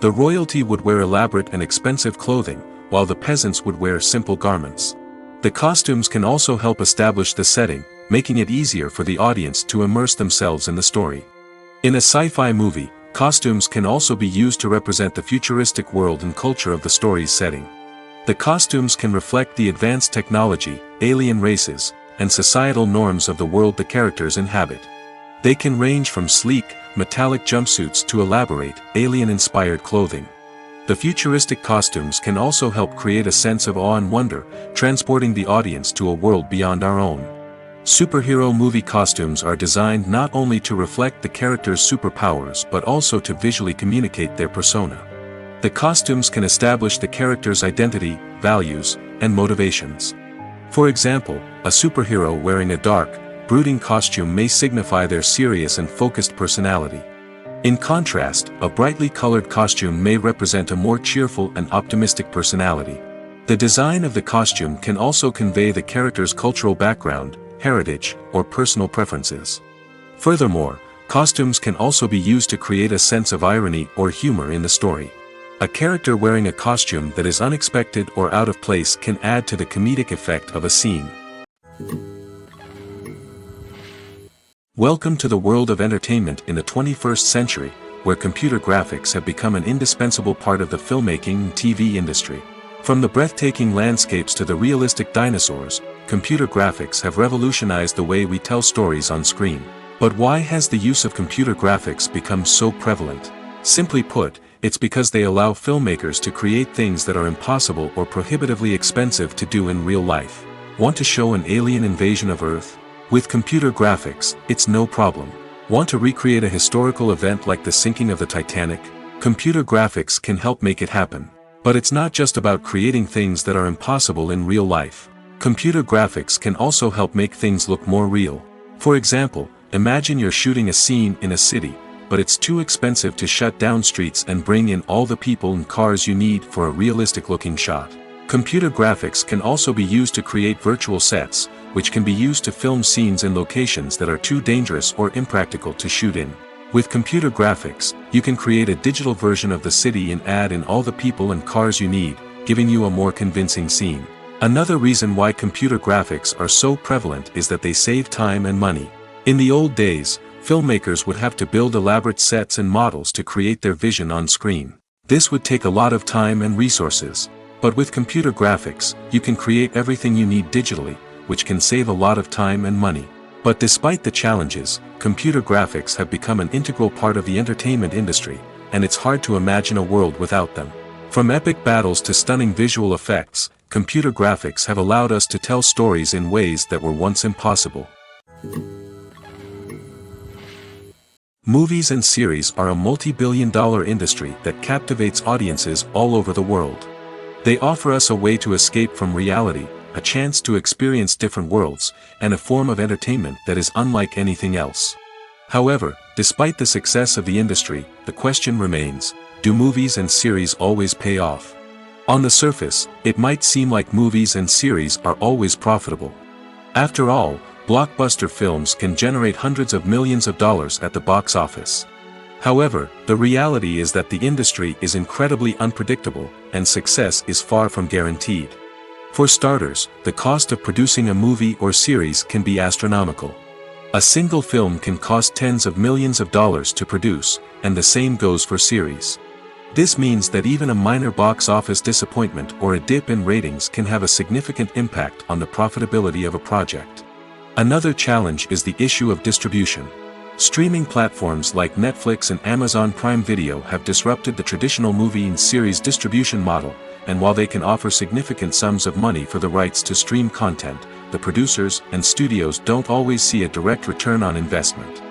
The royalty would wear elaborate and expensive clothing, while the peasants would wear simple garments. The costumes can also help establish the setting, making it easier for the audience to immerse themselves in the story. In a sci-fi movie, costumes can also be used to represent the futuristic world and culture of the story's setting. The costumes can reflect the advanced technology, alien races, and societal norms of the world the characters inhabit. They can range from sleek, metallic jumpsuits to elaborate, alien-inspired clothing. The futuristic costumes can also help create a sense of awe and wonder, transporting the audience to a world beyond our own. Superhero movie costumes are designed not only to reflect the character's superpowers but also to visually communicate their persona. The costumes can establish the character's identity, values, and motivations. For example, a superhero wearing a dark, brooding costume may signify their serious and focused personality. In contrast, a brightly colored costume may represent a more cheerful and optimistic personality. The design of the costume can also convey the character's cultural background, heritage, or personal preferences. Furthermore, costumes can also be used to create a sense of irony or humor in the story. A character wearing a costume that is unexpected or out of place can add to the comedic effect of a scene. Welcome to the world of entertainment in the 21st century, where computer graphics have become an indispensable part of the filmmaking and TV industry. From the breathtaking landscapes to the realistic dinosaurs, computer graphics have revolutionized the way we tell stories on screen. But why has the use of computer graphics become so prevalent? Simply put, it's because they allow filmmakers to create things that are impossible or prohibitively expensive to do in real life. Want to show an alien invasion of Earth? With computer graphics, it's no problem. Want to recreate a historical event like the sinking of the Titanic? Computer graphics can help make it happen. But it's not just about creating things that are impossible in real life. Computer graphics can also help make things look more real. For example, imagine you're shooting a scene in a city, but it's too expensive to shut down streets and bring in all the people and cars you need for a realistic-looking shot. Computer graphics can also be used to create virtual sets, which can be used to film scenes in locations that are too dangerous or impractical to shoot in. With computer graphics, you can create a digital version of the city and add in all the people and cars you need, giving you a more convincing scene. Another reason why computer graphics are so prevalent is that they save time and money. In the old days, filmmakers would have to build elaborate sets and models to create their vision on screen. This would take a lot of time and resources. But with computer graphics, you can create everything you need digitally, which can save a lot of time and money. But despite the challenges, computer graphics have become an integral part of the entertainment industry, and it's hard to imagine a world without them. From epic battles to stunning visual effects, computer graphics have allowed us to tell stories in ways that were once impossible. Movies and series are a multi-billion-dollar industry that captivates audiences all over the world. They offer us a way to escape from reality, a chance to experience different worlds, and a form of entertainment that is unlike anything else. However, despite the success of the industry, the question remains, do movies and series always pay off? On the surface, it might seem like movies and series are always profitable. After all, blockbuster films can generate hundreds of millions of dollars at the box office. However, the reality is that the industry is incredibly unpredictable, and success is far from guaranteed. For starters, the cost of producing a movie or series can be astronomical. A single film can cost tens of millions of dollars to produce, and the same goes for series. This means that even a minor box office disappointment or a dip in ratings can have a significant impact on the profitability of a project. Another challenge is the issue of distribution. Streaming platforms like Netflix and Amazon Prime Video have disrupted the traditional movie and series distribution model, and while they can offer significant sums of money for the rights to stream content, the producers and studios don't always see a direct return on investment.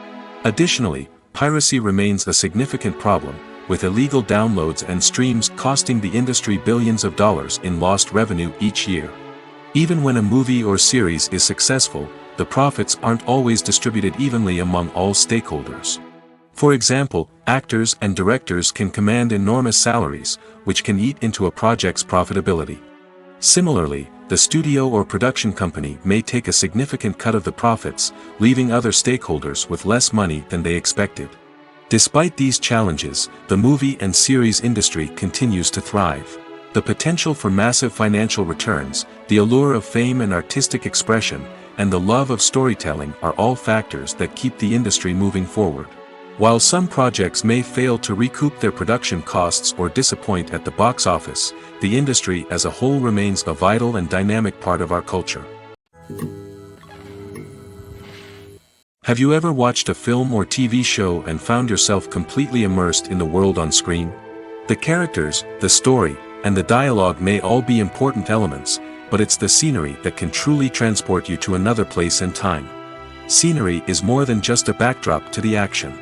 Additionally, piracy remains a significant problem, with illegal downloads and streams costing the industry billions of dollars in lost revenue each year. Even when a movie or series is successful, the profits aren't always distributed evenly among all stakeholders. For example, actors and directors can command enormous salaries, which can eat into a project's profitability. Similarly, the studio or production company may take a significant cut of the profits, leaving other stakeholders with less money than they expected. Despite these challenges, the movie and series industry continues to thrive. The potential for massive financial returns, the allure of fame and artistic expression, and the love of storytelling are all factors that keep the industry moving forward. While some projects may fail to recoup their production costs or disappoint at the box office, the industry as a whole remains a vital and dynamic part of our culture. Have you ever watched a film or TV show and found yourself completely immersed in the world on screen? The characters, the story, and the dialogue may all be important elements, but it's the scenery that can truly transport you to another place and time. Scenery is more than just a backdrop to the action.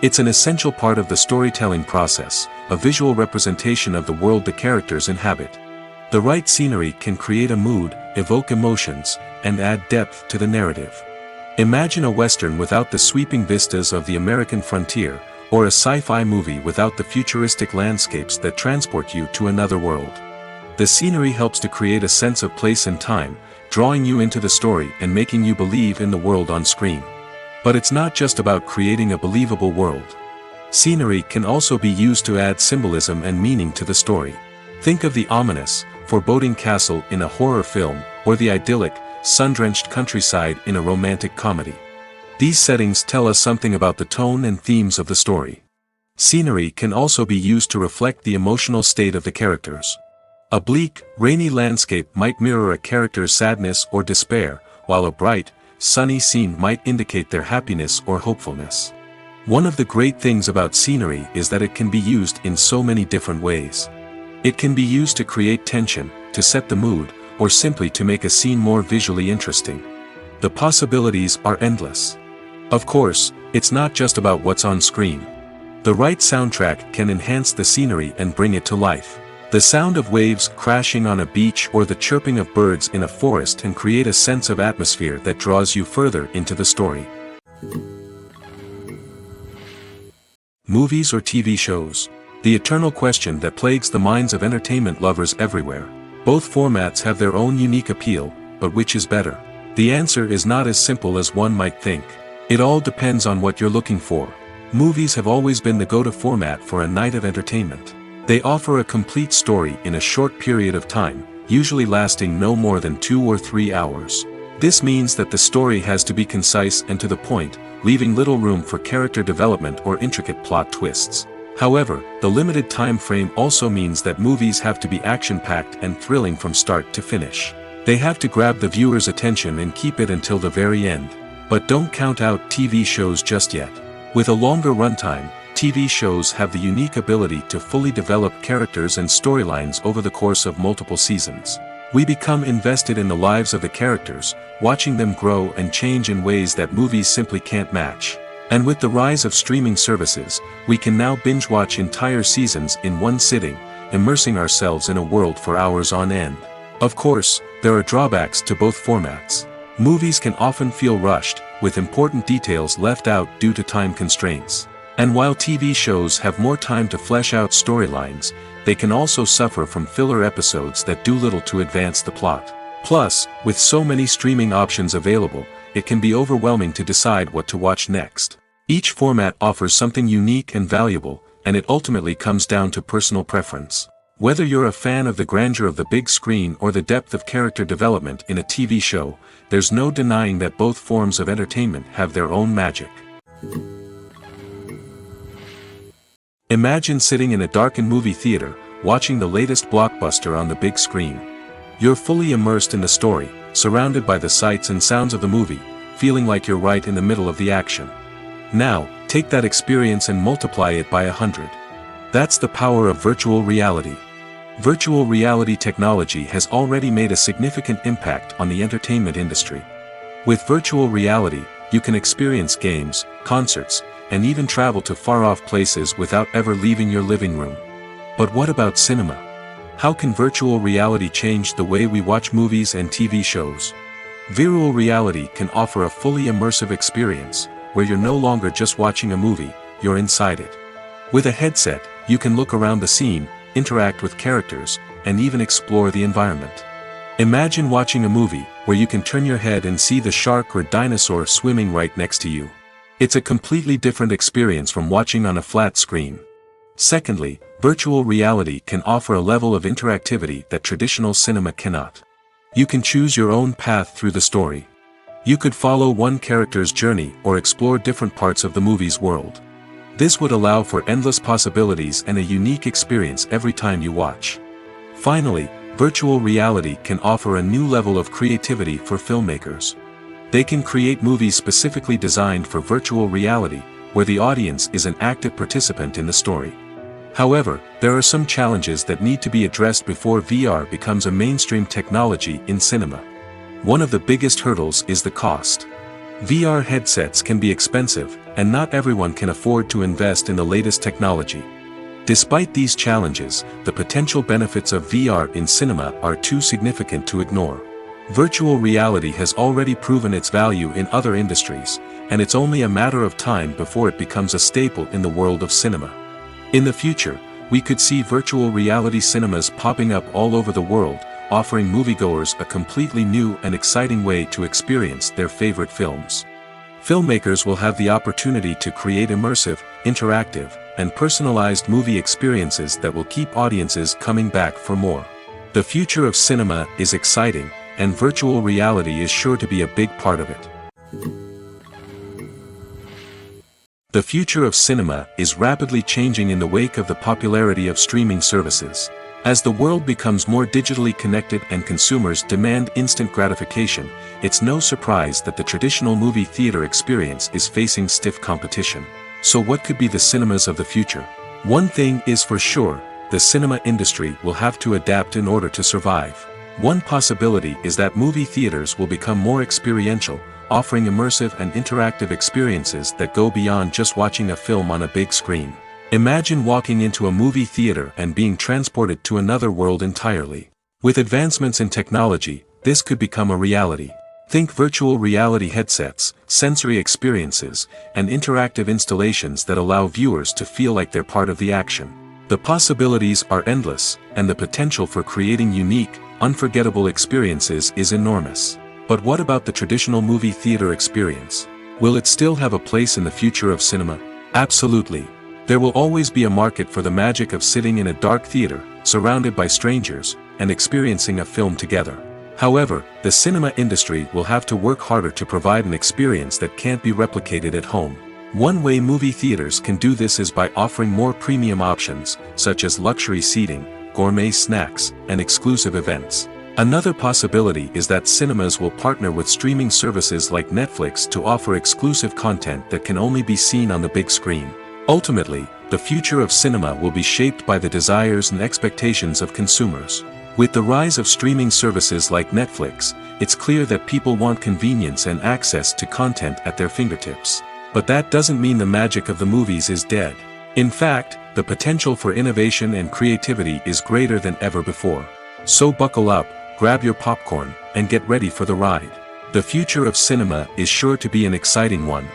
It's an essential part of the storytelling process, a visual representation of the world the characters inhabit. The right scenery can create a mood, evoke emotions, and add depth to the narrative. Imagine a Western without the sweeping vistas of the American frontier, or a sci-fi movie without the futuristic landscapes that transport you to another world. The scenery helps to create a sense of place and time, drawing you into the story and making you believe in the world on screen. But it's not just about creating a believable world. Scenery can also be used to add symbolism and meaning to the story. Think of the ominous, foreboding castle in a horror film, or the idyllic, sun-drenched countryside in a romantic comedy. These settings tell us something about the tone and themes of the story. Scenery can also be used to reflect the emotional state of the characters. A bleak, rainy landscape might mirror a character's sadness or despair, while a bright, sunny scene might indicate their happiness or hopefulness. One of the great things about scenery is that it can be used in so many different ways. It can be used to create tension, to set the mood, or simply to make a scene more visually interesting. The possibilities are endless. Of course, it's not just about what's on screen. The right soundtrack can enhance the scenery and bring it to life. The sound of waves crashing on a beach or the chirping of birds in a forest can create a sense of atmosphere that draws you further into the story. Movies or TV shows? The eternal question that plagues the minds of entertainment lovers everywhere. Both formats have their own unique appeal, but which is better? The answer is not as simple as one might think. It all depends on what you're looking for. Movies have always been the go-to format for a night of entertainment. They offer a complete story in a short period of time, usually lasting no more than 2 or 3 hours. This means that the story has to be concise and to the point, leaving little room for character development or intricate plot twists. However, the limited time frame also means that movies have to be action-packed and thrilling from start to finish. They have to grab the viewer's attention and keep it until the very end. But don't count out TV shows just yet. With a longer runtime, TV shows have the unique ability to fully develop characters and storylines over the course of multiple seasons. We become invested in the lives of the characters, watching them grow and change in ways that movies simply can't match. And with the rise of streaming services, we can now binge-watch entire seasons in one sitting, immersing ourselves in a world for hours on end. Of course, there are drawbacks to both formats. Movies can often feel rushed, with important details left out due to time constraints. And while TV shows have more time to flesh out storylines, they can also suffer from filler episodes that do little to advance the plot. Plus, with so many streaming options available, it can be overwhelming to decide what to watch next. Each format offers something unique and valuable, and it ultimately comes down to personal preference. Whether you're a fan of the grandeur of the big screen or the depth of character development in a TV show, there's no denying that both forms of entertainment have their own magic. Imagine sitting in a darkened movie theater, watching the latest blockbuster on the big screen. You're fully immersed in the story, surrounded by the sights and sounds of the movie, feeling like you're right in the middle of the action. Now, take that experience and multiply it by 100. That's the power of virtual reality. Virtual reality technology has already made a significant impact on the entertainment industry. With virtual reality, you can experience games, concerts, and even travel to far-off places without ever leaving your living room. But what about cinema? How can virtual reality change the way we watch movies and TV shows? Virtual reality can offer a fully immersive experience, where you're no longer just watching a movie, you're inside it. With a headset, you can look around the scene, interact with characters, and even explore the environment. Imagine watching a movie, where you can turn your head and see the shark or dinosaur swimming right next to you. It's a completely different experience from watching on a flat screen. Secondly, virtual reality can offer a level of interactivity that traditional cinema cannot. You can choose your own path through the story. You could follow one character's journey or explore different parts of the movie's world. This would allow for endless possibilities and a unique experience every time you watch. Finally, virtual reality can offer a new level of creativity for filmmakers. They can create movies specifically designed for virtual reality, where the audience is an active participant in the story. However, there are some challenges that need to be addressed before VR becomes a mainstream technology in cinema. One of the biggest hurdles is the cost. VR headsets can be expensive, and not everyone can afford to invest in the latest technology. Despite these challenges, the potential benefits of VR in cinema are too significant to ignore. Virtual reality has already proven its value in other industries, and it's only a matter of time before it becomes a staple in the world of cinema. In the future, we could see virtual reality cinemas popping up all over the world, offering moviegoers a completely new and exciting way to experience their favorite films. Filmmakers will have the opportunity to create immersive, interactive, and personalized movie experiences that will keep audiences coming back for more. The future of cinema is exciting, and virtual reality is sure to be a big part of it. The future of cinema is rapidly changing in the wake of the popularity of streaming services. As the world becomes more digitally connected and consumers demand instant gratification, it's no surprise that the traditional movie theater experience is facing stiff competition. So what could be the cinemas of the future? One thing is for sure, the cinema industry will have to adapt in order to survive. One possibility is that movie theaters will become more experiential, offering immersive and interactive experiences that go beyond just watching a film on a big screen. Imagine walking into a movie theater and being transported to another world entirely. With advancements in technology, this could become a reality. Think virtual reality headsets, sensory experiences, and interactive installations that allow viewers to feel like they're part of the action. The possibilities are endless, and the potential for creating unique, unforgettable experiences is enormous. But what about the traditional movie theater experience? Will it still have a place in the future of cinema? Absolutely. There will always be a market for the magic of sitting in a dark theater, surrounded by strangers, and experiencing a film together. However, the cinema industry will have to work harder to provide an experience that can't be replicated at home. One way movie theaters can do this is by offering more premium options, such as luxury seating, gourmet snacks, and exclusive events. Another possibility is that cinemas will partner with streaming services like Netflix to offer exclusive content that can only be seen on the big screen. Ultimately, the future of cinema will be shaped by the desires and expectations of consumers. With the rise of streaming services like Netflix, it's clear that people want convenience and access to content at their fingertips. But that doesn't mean the magic of the movies is dead. In fact, the potential for innovation and creativity is greater than ever before. So buckle up, grab your popcorn, and get ready for the ride. The future of cinema is sure to be an exciting one.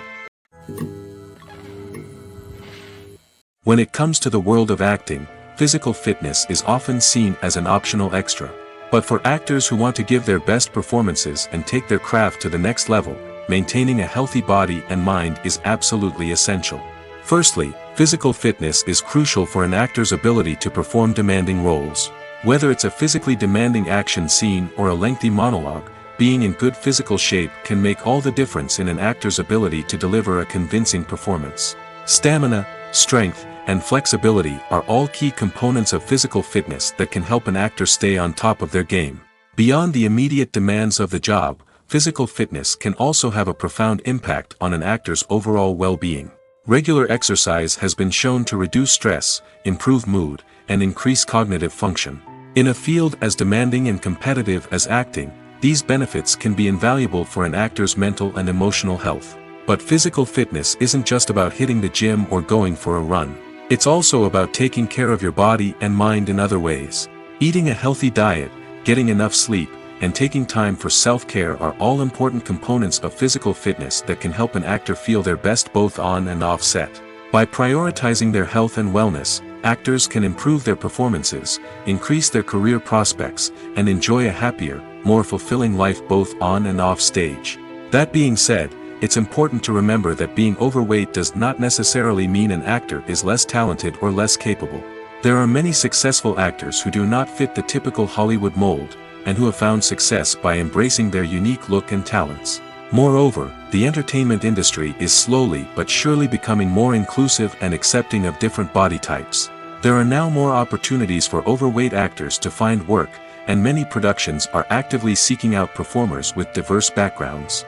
When it comes to the world of acting, physical fitness is often seen as an optional extra. But for actors who want to give their best performances and take their craft to the next level, maintaining a healthy body and mind is absolutely essential. Firstly, physical fitness is crucial for an actor's ability to perform demanding roles. Whether it's a physically demanding action scene or a lengthy monologue, being in good physical shape can make all the difference in an actor's ability to deliver a convincing performance. Stamina, strength, and flexibility are all key components of physical fitness that can help an actor stay on top of their game. Beyond the immediate demands of the job, physical fitness can also have a profound impact on an actor's overall well-being. Regular exercise has been shown to reduce stress, improve mood, and increase cognitive function. In a field as demanding and competitive as acting, these benefits can be invaluable for an actor's mental and emotional health. But physical fitness isn't just about hitting the gym or going for a run. It's also about taking care of your body and mind in other ways. Eating a healthy diet, getting enough sleep, and taking time for self-care are all important components of physical fitness that can help an actor feel their best both on and off set. By prioritizing their health and wellness, actors can improve their performances, increase their career prospects, and enjoy a happier, more fulfilling life both on and off stage. That being said, it's important to remember that being overweight does not necessarily mean an actor is less talented or less capable. There are many successful actors who do not fit the typical Hollywood mold, and who have found success by embracing their unique look and talents. Moreover, the entertainment industry is slowly but surely becoming more inclusive and accepting of different body types. There are now more opportunities for overweight actors to find work, and many productions are actively seeking out performers with diverse backgrounds.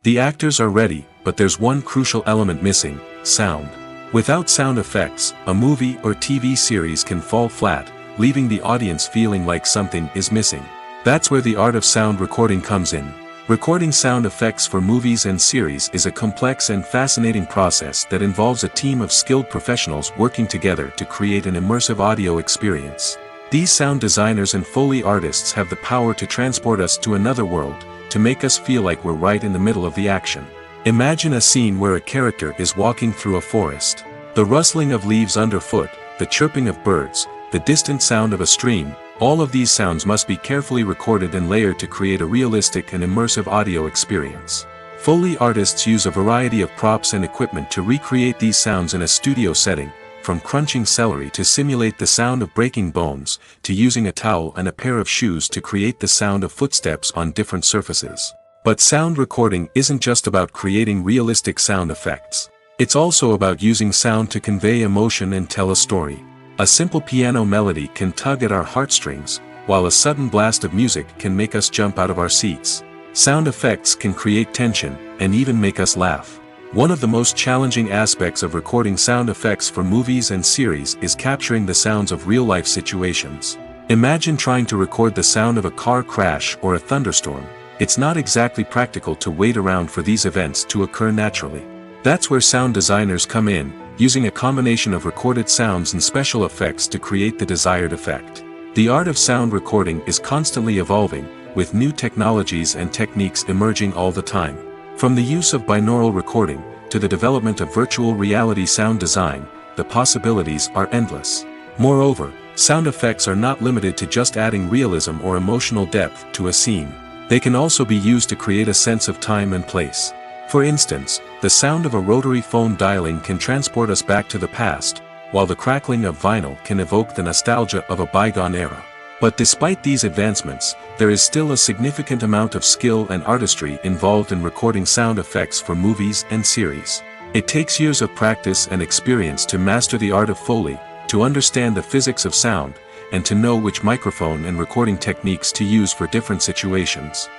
The actors are ready, but there's one crucial element missing: sound. Without sound effects, a movie or TV series can fall flat, leaving the audience feeling like something is missing. That's where the art of sound recording comes in. Recording sound effects for movies and series is a complex and fascinating process that involves a team of skilled professionals working together to create an immersive audio experience. These sound designers and Foley artists have the power to transport us to another world, to make us feel like we're right in the middle of the action. Imagine a scene where a character is walking through a forest. The rustling of leaves underfoot, the chirping of birds, the distant sound of a stream, all of these sounds must be carefully recorded and layered to create a realistic and immersive audio experience. Foley artists use a variety of props and equipment to recreate these sounds in a studio setting, from crunching celery to simulate the sound of breaking bones, to using a towel and a pair of shoes to create the sound of footsteps on different surfaces. But sound recording isn't just about creating realistic sound effects. It's also about using sound to convey emotion and tell a story. A simple piano melody can tug at our heartstrings, while a sudden blast of music can make us jump out of our seats. Sound effects can create tension, and even make us laugh. One of the most challenging aspects of recording sound effects for movies and series is capturing the sounds of real-life situations. Imagine trying to record the sound of a car crash or a thunderstorm. It's not exactly practical to wait around for these events to occur naturally. That's where sound designers come in, using a combination of recorded sounds and special effects to create the desired effect. The art of sound recording is constantly evolving, with new technologies and techniques emerging all the time. From the use of binaural recording, to the development of virtual reality sound design, the possibilities are endless. Moreover, sound effects are not limited to just adding realism or emotional depth to a scene. They can also be used to create a sense of time and place. For instance, the sound of a rotary phone dialing can transport us back to the past, while the crackling of vinyl can evoke the nostalgia of a bygone era. But despite these advancements, there is still a significant amount of skill and artistry involved in recording sound effects for movies and series. It takes years of practice and experience to master the art of Foley, to understand the physics of sound, and to know which microphone and recording techniques to use for different situations.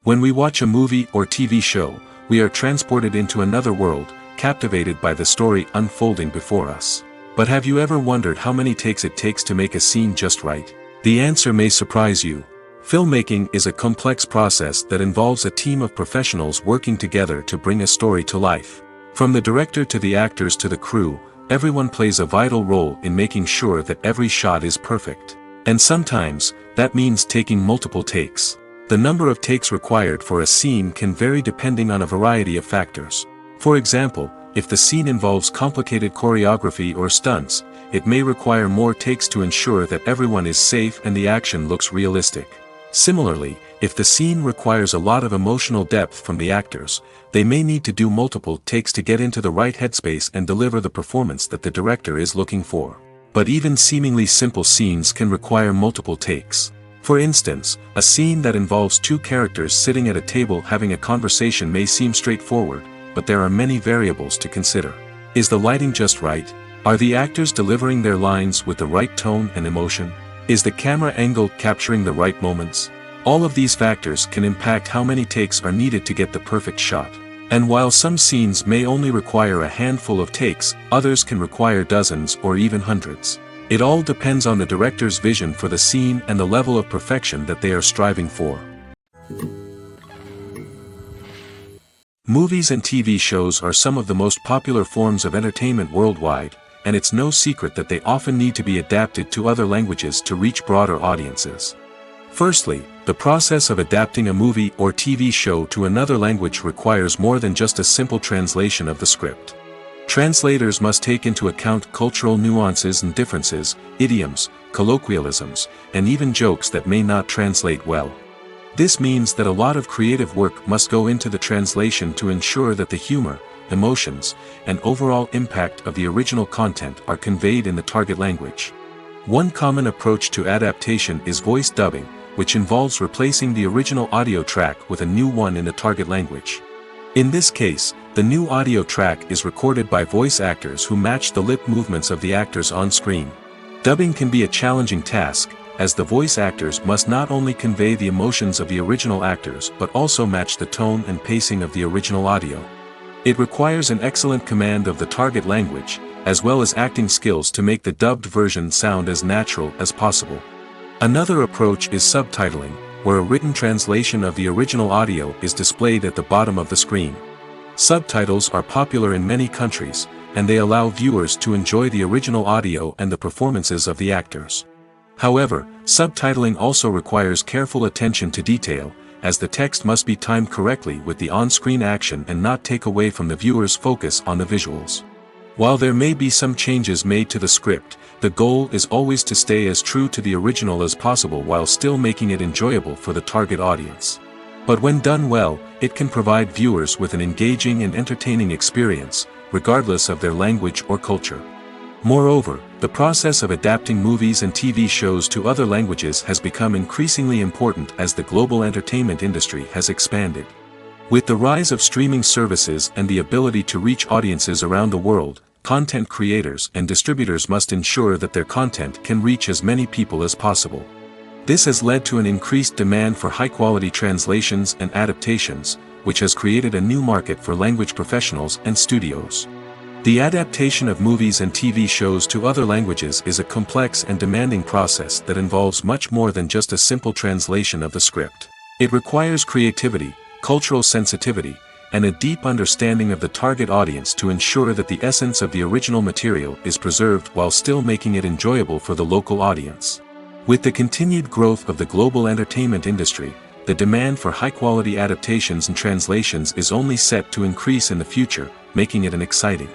When we watch a movie or TV show, we are transported into another world, captivated by the story unfolding before us. But have you ever wondered how many takes it takes to make a scene just right? The answer may surprise you. Filmmaking is a complex process that involves a team of professionals working together to bring a story to life. From the director to the actors to the crew, everyone plays a vital role in making sure that every shot is perfect. And sometimes, that means taking multiple takes. The number of takes required for a scene can vary depending on a variety of factors. For example, if the scene involves complicated choreography or stunts, it may require more takes to ensure that everyone is safe and the action looks realistic. Similarly, if the scene requires a lot of emotional depth from the actors, they may need to do multiple takes to get into the right headspace and deliver the performance that the director is looking for. But even seemingly simple scenes can require multiple takes. For instance, a scene that involves two characters sitting at a table having a conversation may seem straightforward, but there are many variables to consider. Is the lighting just right? Are the actors delivering their lines with the right tone and emotion? Is the camera angle capturing the right moments? All of these factors can impact how many takes are needed to get the perfect shot. And while some scenes may only require a handful of takes, others can require dozens or even hundreds. It all depends on the director's vision for the scene and the level of perfection that they are striving for. Movies and TV shows are some of the most popular forms of entertainment worldwide, and it's no secret that they often need to be adapted to other languages to reach broader audiences. Firstly, the process of adapting a movie or TV show to another language requires more than just a simple translation of the script. Translators must take into account cultural nuances and differences, idioms, colloquialisms, and even jokes that may not translate well. This means that a lot of creative work must go into the translation to ensure that the humor, emotions, and overall impact of the original content are conveyed in the target language. One common approach to adaptation is voice dubbing, which involves replacing the original audio track with a new one in the target language. In this case, the new audio track is recorded by voice actors who match the lip movements of the actors on screen. Dubbing can be a challenging task, as the voice actors must not only convey the emotions of the original actors but also match the tone and pacing of the original audio. It requires an excellent command of the target language, as well as acting skills to make the dubbed version sound as natural as possible. Another approach is subtitling, where a written translation of the original audio is displayed at the bottom of the screen. Subtitles are popular in many countries, and they allow viewers to enjoy the original audio and the performances of the actors. However, subtitling also requires careful attention to detail, as the text must be timed correctly with the on-screen action and not take away from the viewer's focus on the visuals. While there may be some changes made to the script, the goal is always to stay as true to the original as possible while still making it enjoyable for the target audience. But when done well, it can provide viewers with an engaging and entertaining experience, regardless of their language or culture. Moreover, the process of adapting movies and TV shows to other languages has become increasingly important as the global entertainment industry has expanded. With the rise of streaming services and the ability to reach audiences around the world, content creators and distributors must ensure that their content can reach as many people as possible. This has led to an increased demand for high-quality translations and adaptations, which has created a new market for language professionals and studios. The adaptation of movies and TV shows to other languages is a complex and demanding process that involves much more than just a simple translation of the script. It requires creativity, cultural sensitivity, and a deep understanding of the target audience to ensure that the essence of the original material is preserved while still making it enjoyable for the local audience. With the continued growth of the global entertainment industry, the demand for high-quality adaptations and translations is only set to increase in the future, making it an exciting.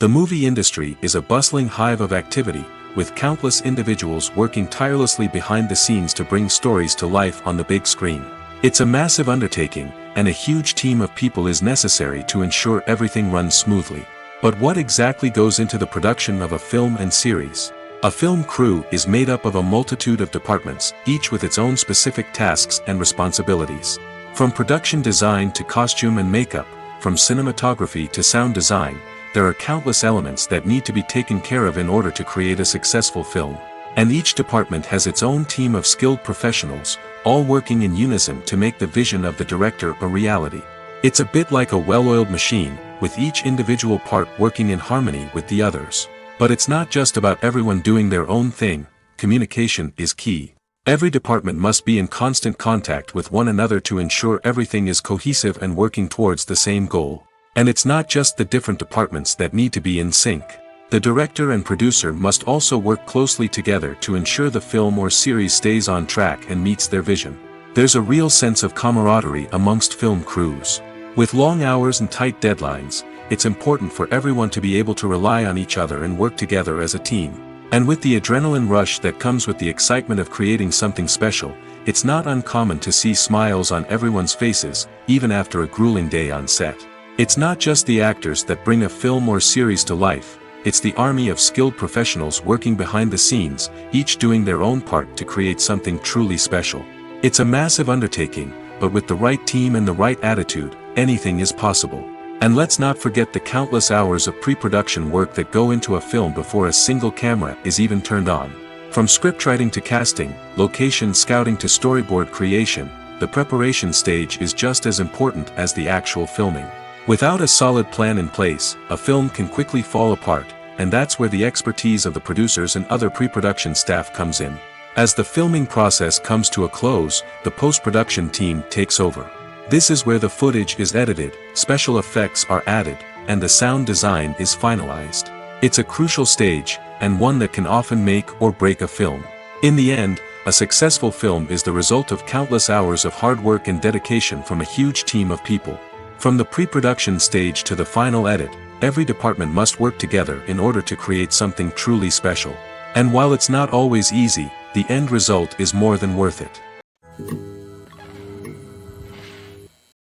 The movie industry is a bustling hive of activity, with countless individuals working tirelessly behind the scenes to bring stories to life on the big screen. It's a massive undertaking, and a huge team of people is necessary to ensure everything runs smoothly. But what exactly goes into the production of a film and series? A film crew is made up of a multitude of departments, each with its own specific tasks and responsibilities. From production design to costume and makeup, from cinematography to sound design, there are countless elements that need to be taken care of in order to create a successful film. And each department has its own team of skilled professionals, all working in unison to make the vision of the director a reality. It's a bit like a well-oiled machine, with each individual part working in harmony with the others. But it's not just about everyone doing their own thing. Communication is key. Every department must be in constant contact with one another to ensure everything is cohesive and working towards the same goal. And it's not just the different departments that need to be in sync. The director and producer must also work closely together to ensure the film or series stays on track and meets their vision. There's a real sense of camaraderie amongst film crews. With long hours and tight deadlines, it's important for everyone to be able to rely on each other and work together as a team. And with the adrenaline rush that comes with the excitement of creating something special, it's not uncommon to see smiles on everyone's faces, even after a grueling day on set. It's not just the actors that bring a film or series to life, it's the army of skilled professionals working behind the scenes, each doing their own part to create something truly special. It's a massive undertaking, but with the right team and the right attitude, anything is possible. And let's not forget the countless hours of pre-production work that go into a film before a single camera is even turned on. From scriptwriting to casting, location scouting to storyboard creation, the preparation stage is just as important as the actual filming. Without a solid plan in place, a film can quickly fall apart, and that's where the expertise of the producers and other pre-production staff comes in. As the filming process comes to a close, the post-production team takes over. This is where the footage is edited, special effects are added, and the sound design is finalized. It's a crucial stage, and one that can often make or break a film. In the end, a successful film is the result of countless hours of hard work and dedication from a huge team of people. From the pre-production stage to the final edit, every department must work together in order to create something truly special. And while it's not always easy, the end result is more than worth it.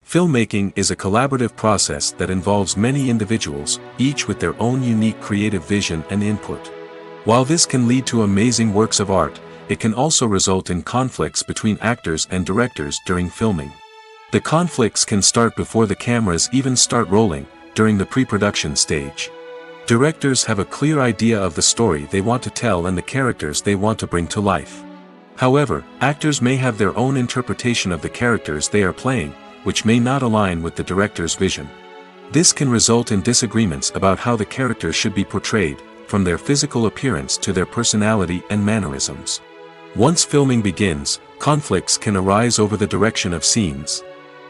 Filmmaking is a collaborative process that involves many individuals, each with their own unique creative vision and input. While this can lead to amazing works of art, it can also result in conflicts between actors and directors during filming. The conflicts can start before the cameras even start rolling, during the pre-production stage. Directors have a clear idea of the story they want to tell and the characters they want to bring to life. However, actors may have their own interpretation of the characters they are playing, which may not align with the director's vision. This can result in disagreements about how the characters should be portrayed, from their physical appearance to their personality and mannerisms. Once filming begins, conflicts can arise over the direction of scenes.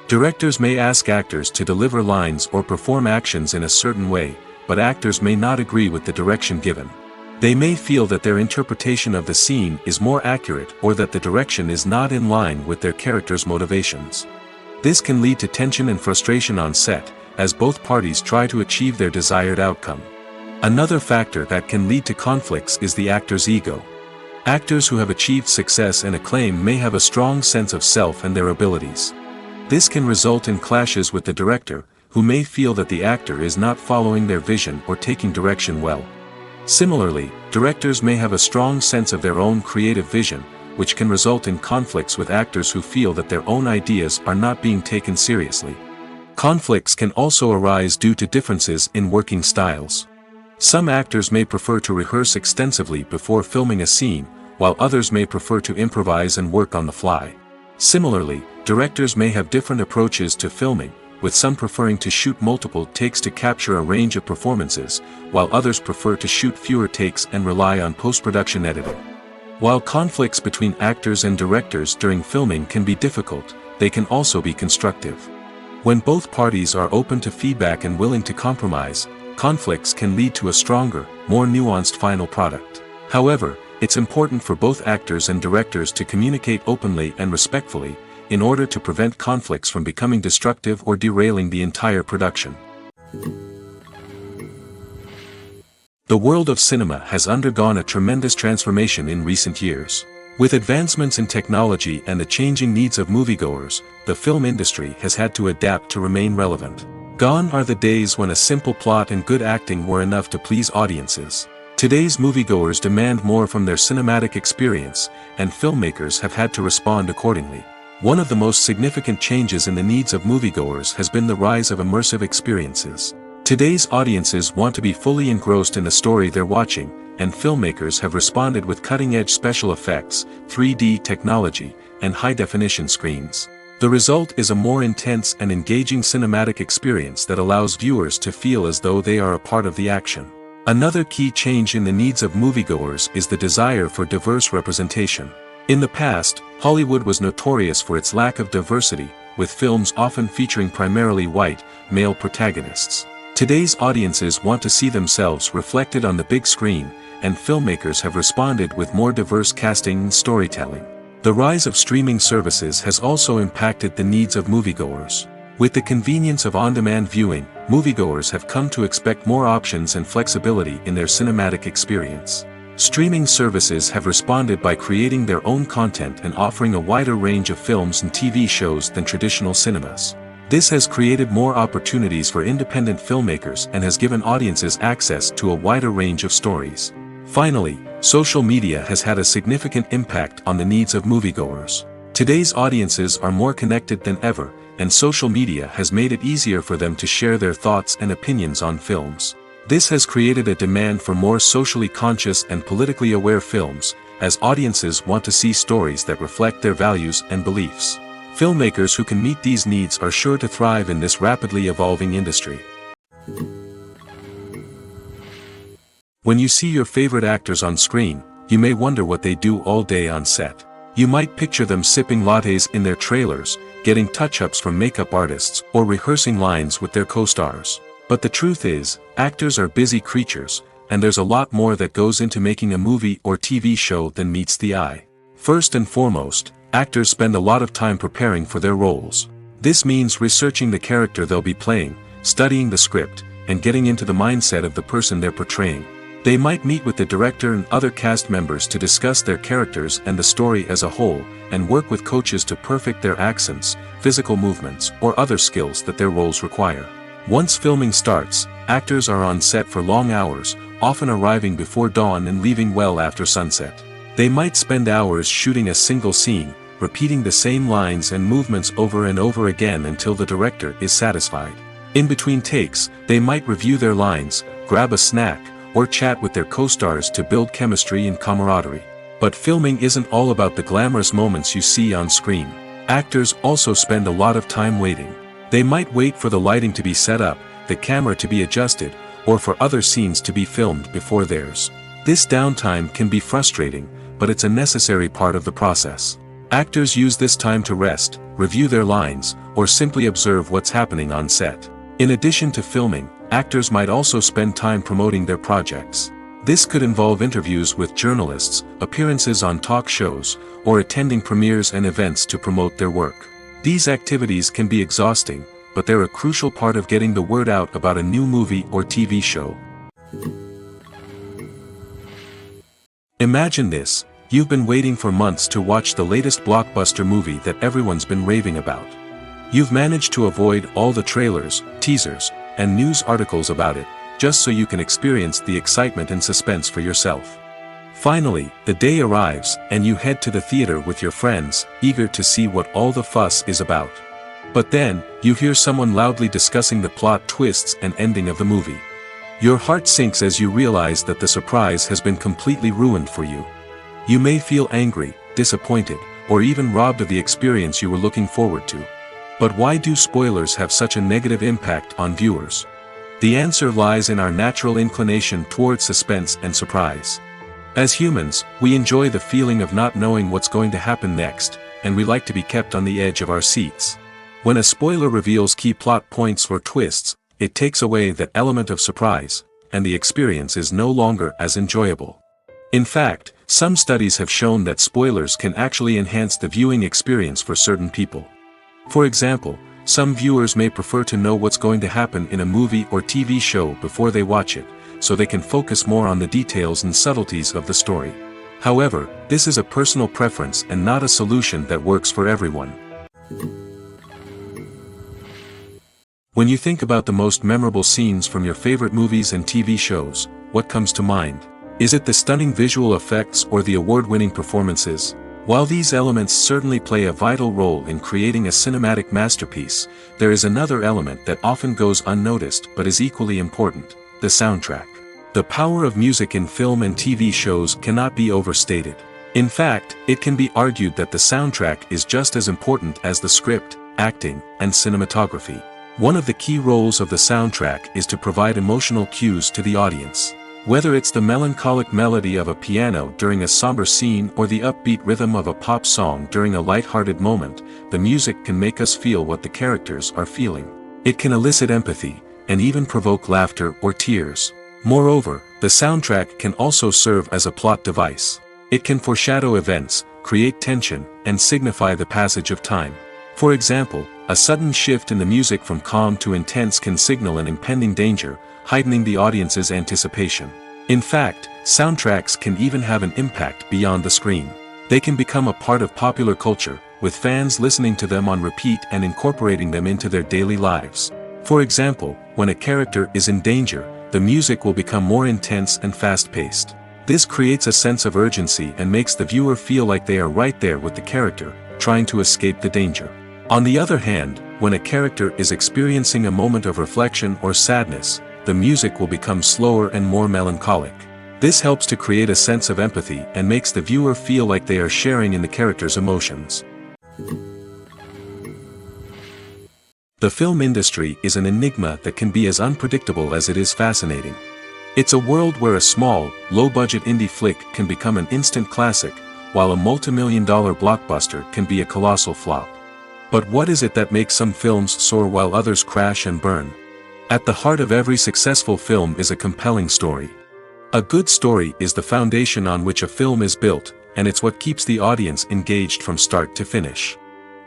Directors may ask actors to deliver lines or perform actions in a certain way, but actors may not agree with the direction given. They may feel that their interpretation of the scene is more accurate or that the direction is not in line with their character's motivations. This can lead to tension and frustration on set, as both parties try to achieve their desired outcome. Another factor that can lead to conflicts is the actor's ego. Actors who have achieved success and acclaim may have a strong sense of self and their abilities. This can result in clashes with the director, who may feel that the actor is not following their vision or taking direction well. Similarly, directors may have a strong sense of their own creative vision, which can result in conflicts with actors who feel that their own ideas are not being taken seriously. Conflicts can also arise due to differences in working styles. Some actors may prefer to rehearse extensively before filming a scene, while others may prefer to improvise and work on the fly. Similarly, directors may have different approaches to filming, with some preferring to shoot multiple takes to capture a range of performances, while others prefer to shoot fewer takes and rely on post-production editing. While conflicts between actors and directors during filming can be difficult, they can also be constructive. When both parties are open to feedback and willing to compromise, conflicts can lead to a stronger, more nuanced final product. However, it's important for both actors and directors to communicate openly and respectfully, in order to prevent conflicts from becoming destructive or derailing the entire production. The world of cinema has undergone a tremendous transformation in recent years. With advancements in technology and the changing needs of moviegoers, the film industry has had to adapt to remain relevant. Gone are the days when a simple plot and good acting were enough to please audiences. Today's moviegoers demand more from their cinematic experience, and filmmakers have had to respond accordingly. One of the most significant changes in the needs of moviegoers has been the rise of immersive experiences. Today's audiences want to be fully engrossed in the story they're watching, and filmmakers have responded with cutting-edge special effects, 3D technology, and high-definition screens. The result is a more intense and engaging cinematic experience that allows viewers to feel as though they are a part of the action. Another key change in the needs of moviegoers is the desire for diverse representation. In the past, Hollywood was notorious for its lack of diversity, with films often featuring primarily white, male protagonists. Today's audiences want to see themselves reflected on the big screen, and filmmakers have responded with more diverse casting and storytelling. The rise of streaming services has also impacted the needs of moviegoers. With the convenience of on-demand viewing, moviegoers have come to expect more options and flexibility in their cinematic experience. Streaming services have responded by creating their own content and offering a wider range of films and TV shows than traditional cinemas. This has created more opportunities for independent filmmakers and has given audiences access to a wider range of stories. Finally, social media has had a significant impact on the needs of moviegoers. Today's audiences are more connected than ever, and social media has made it easier for them to share their thoughts and opinions on films. This has created a demand for more socially conscious and politically aware films, as audiences want to see stories that reflect their values and beliefs. Filmmakers who can meet these needs are sure to thrive in this rapidly evolving industry. When you see your favorite actors on screen, you may wonder what they do all day on set. You might picture them sipping lattes in their trailers, getting touch-ups from makeup artists, or rehearsing lines with their co-stars. But the truth is, actors are busy creatures, and there's a lot more that goes into making a movie or TV show than meets the eye. First and foremost, actors spend a lot of time preparing for their roles. This means researching the character they'll be playing, studying the script, and getting into the mindset of the person they're portraying. They might meet with the director and other cast members to discuss their characters and the story as a whole, and work with coaches to perfect their accents, physical movements, or other skills that their roles require. Once filming starts, actors are on set for long hours, often arriving before dawn and leaving well after sunset. They might spend hours shooting a single scene, repeating the same lines and movements over and over again until the director is satisfied. In between takes, they might review their lines, grab a snack, or chat with their co-stars to build chemistry and camaraderie. But filming isn't all about the glamorous moments you see on screen. Actors also spend a lot of time waiting. They might wait for the lighting to be set up, the camera to be adjusted, or for other scenes to be filmed before theirs. This downtime can be frustrating, but it's a necessary part of the process. Actors use this time to rest, review their lines, or simply observe what's happening on set. In addition to filming, actors might also spend time promoting their projects. This could involve interviews with journalists, appearances on talk shows, or attending premieres and events to promote their work. These activities can be exhausting, but they're a crucial part of getting the word out about a new movie or TV show. Imagine this: you've been waiting for months to watch the latest blockbuster movie that everyone's been raving about. You've managed to avoid all the trailers, teasers, and news articles about it, just so you can experience the excitement and suspense for yourself. Finally, the day arrives, and you head to the theater with your friends, eager to see what all the fuss is about. But then, you hear someone loudly discussing the plot twists and ending of the movie. Your heart sinks as you realize that the surprise has been completely ruined for you. You may feel angry, disappointed, or even robbed of the experience you were looking forward to. But why do spoilers have such a negative impact on viewers? The answer lies in our natural inclination towards suspense and surprise. As humans, we enjoy the feeling of not knowing what's going to happen next, and we like to be kept on the edge of our seats. When a spoiler reveals key plot points or twists, it takes away that element of surprise, and the experience is no longer as enjoyable. In fact, some studies have shown that spoilers can actually enhance the viewing experience for certain people. For example, some viewers may prefer to know what's going to happen in a movie or TV show before they watch it, so they can focus more on the details and subtleties of the story. However, this is a personal preference and not a solution that works for everyone. When you think about the most memorable scenes from your favorite movies and TV shows, what comes to mind? Is it the stunning visual effects or the award-winning performances? While these elements certainly play a vital role in creating a cinematic masterpiece, there is another element that often goes unnoticed but is equally important: the soundtrack. The power of music in film and TV shows cannot be overstated. In fact, it can be argued that the soundtrack is just as important as the script, acting, and cinematography. One of the key roles of the soundtrack is to provide emotional cues to the audience. Whether it's the melancholic melody of a piano during a somber scene or the upbeat rhythm of a pop song during a light-hearted moment, the music can make us feel what the characters are feeling. It can elicit empathy, and even provoke laughter or tears. Moreover, the soundtrack can also serve as a plot device. It can foreshadow events, create tension, and signify the passage of time. For example, a sudden shift in the music from calm to intense can signal an impending danger, heightening the audience's anticipation. In fact, soundtracks can even have an impact beyond the screen. They can become a part of popular culture, with fans listening to them on repeat and incorporating them into their daily lives. For example, when a character is in danger, the music will become more intense and fast-paced. This creates a sense of urgency and makes the viewer feel like they are right there with the character, trying to escape the danger. On the other hand, when a character is experiencing a moment of reflection or sadness, the music will become slower and more melancholic. This helps to create a sense of empathy and makes the viewer feel like they are sharing in the character's emotions. The film industry is an enigma that can be as unpredictable as it is fascinating. It's a world where a small, low-budget indie flick can become an instant classic, while a multi-million-dollar blockbuster can be a colossal flop. But what is it that makes some films soar while others crash and burn? At the heart of every successful film is a compelling story. A good story is the foundation on which a film is built, and it's what keeps the audience engaged from start to finish.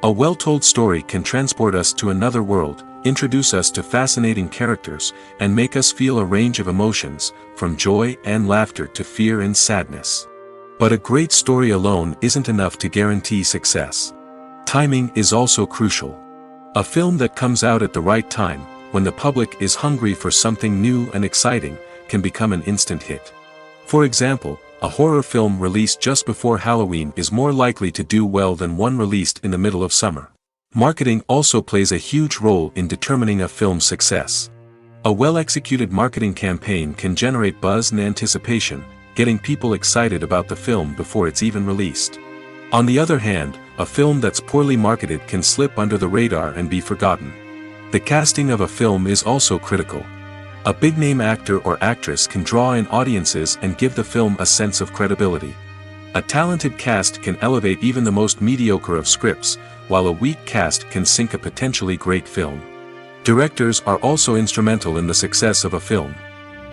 A well-told story can transport us to another world, introduce us to fascinating characters, and make us feel a range of emotions, from joy and laughter to fear and sadness. But a great story alone isn't enough to guarantee success. Timing is also crucial. A film that comes out at the right time, when the public is hungry for something new and exciting, can become an instant hit. For example, a horror film released just before Halloween is more likely to do well than one released in the middle of summer. Marketing also plays a huge role in determining a film's success. A well-executed marketing campaign can generate buzz and anticipation, getting people excited about the film before it's even released. On the other hand, a film that's poorly marketed can slip under the radar and be forgotten. The casting of a film is also critical. A big-name actor or actress can draw in audiences and give the film a sense of credibility. A talented cast can elevate even the most mediocre of scripts, while a weak cast can sink a potentially great film. Directors are also instrumental in the success of a film.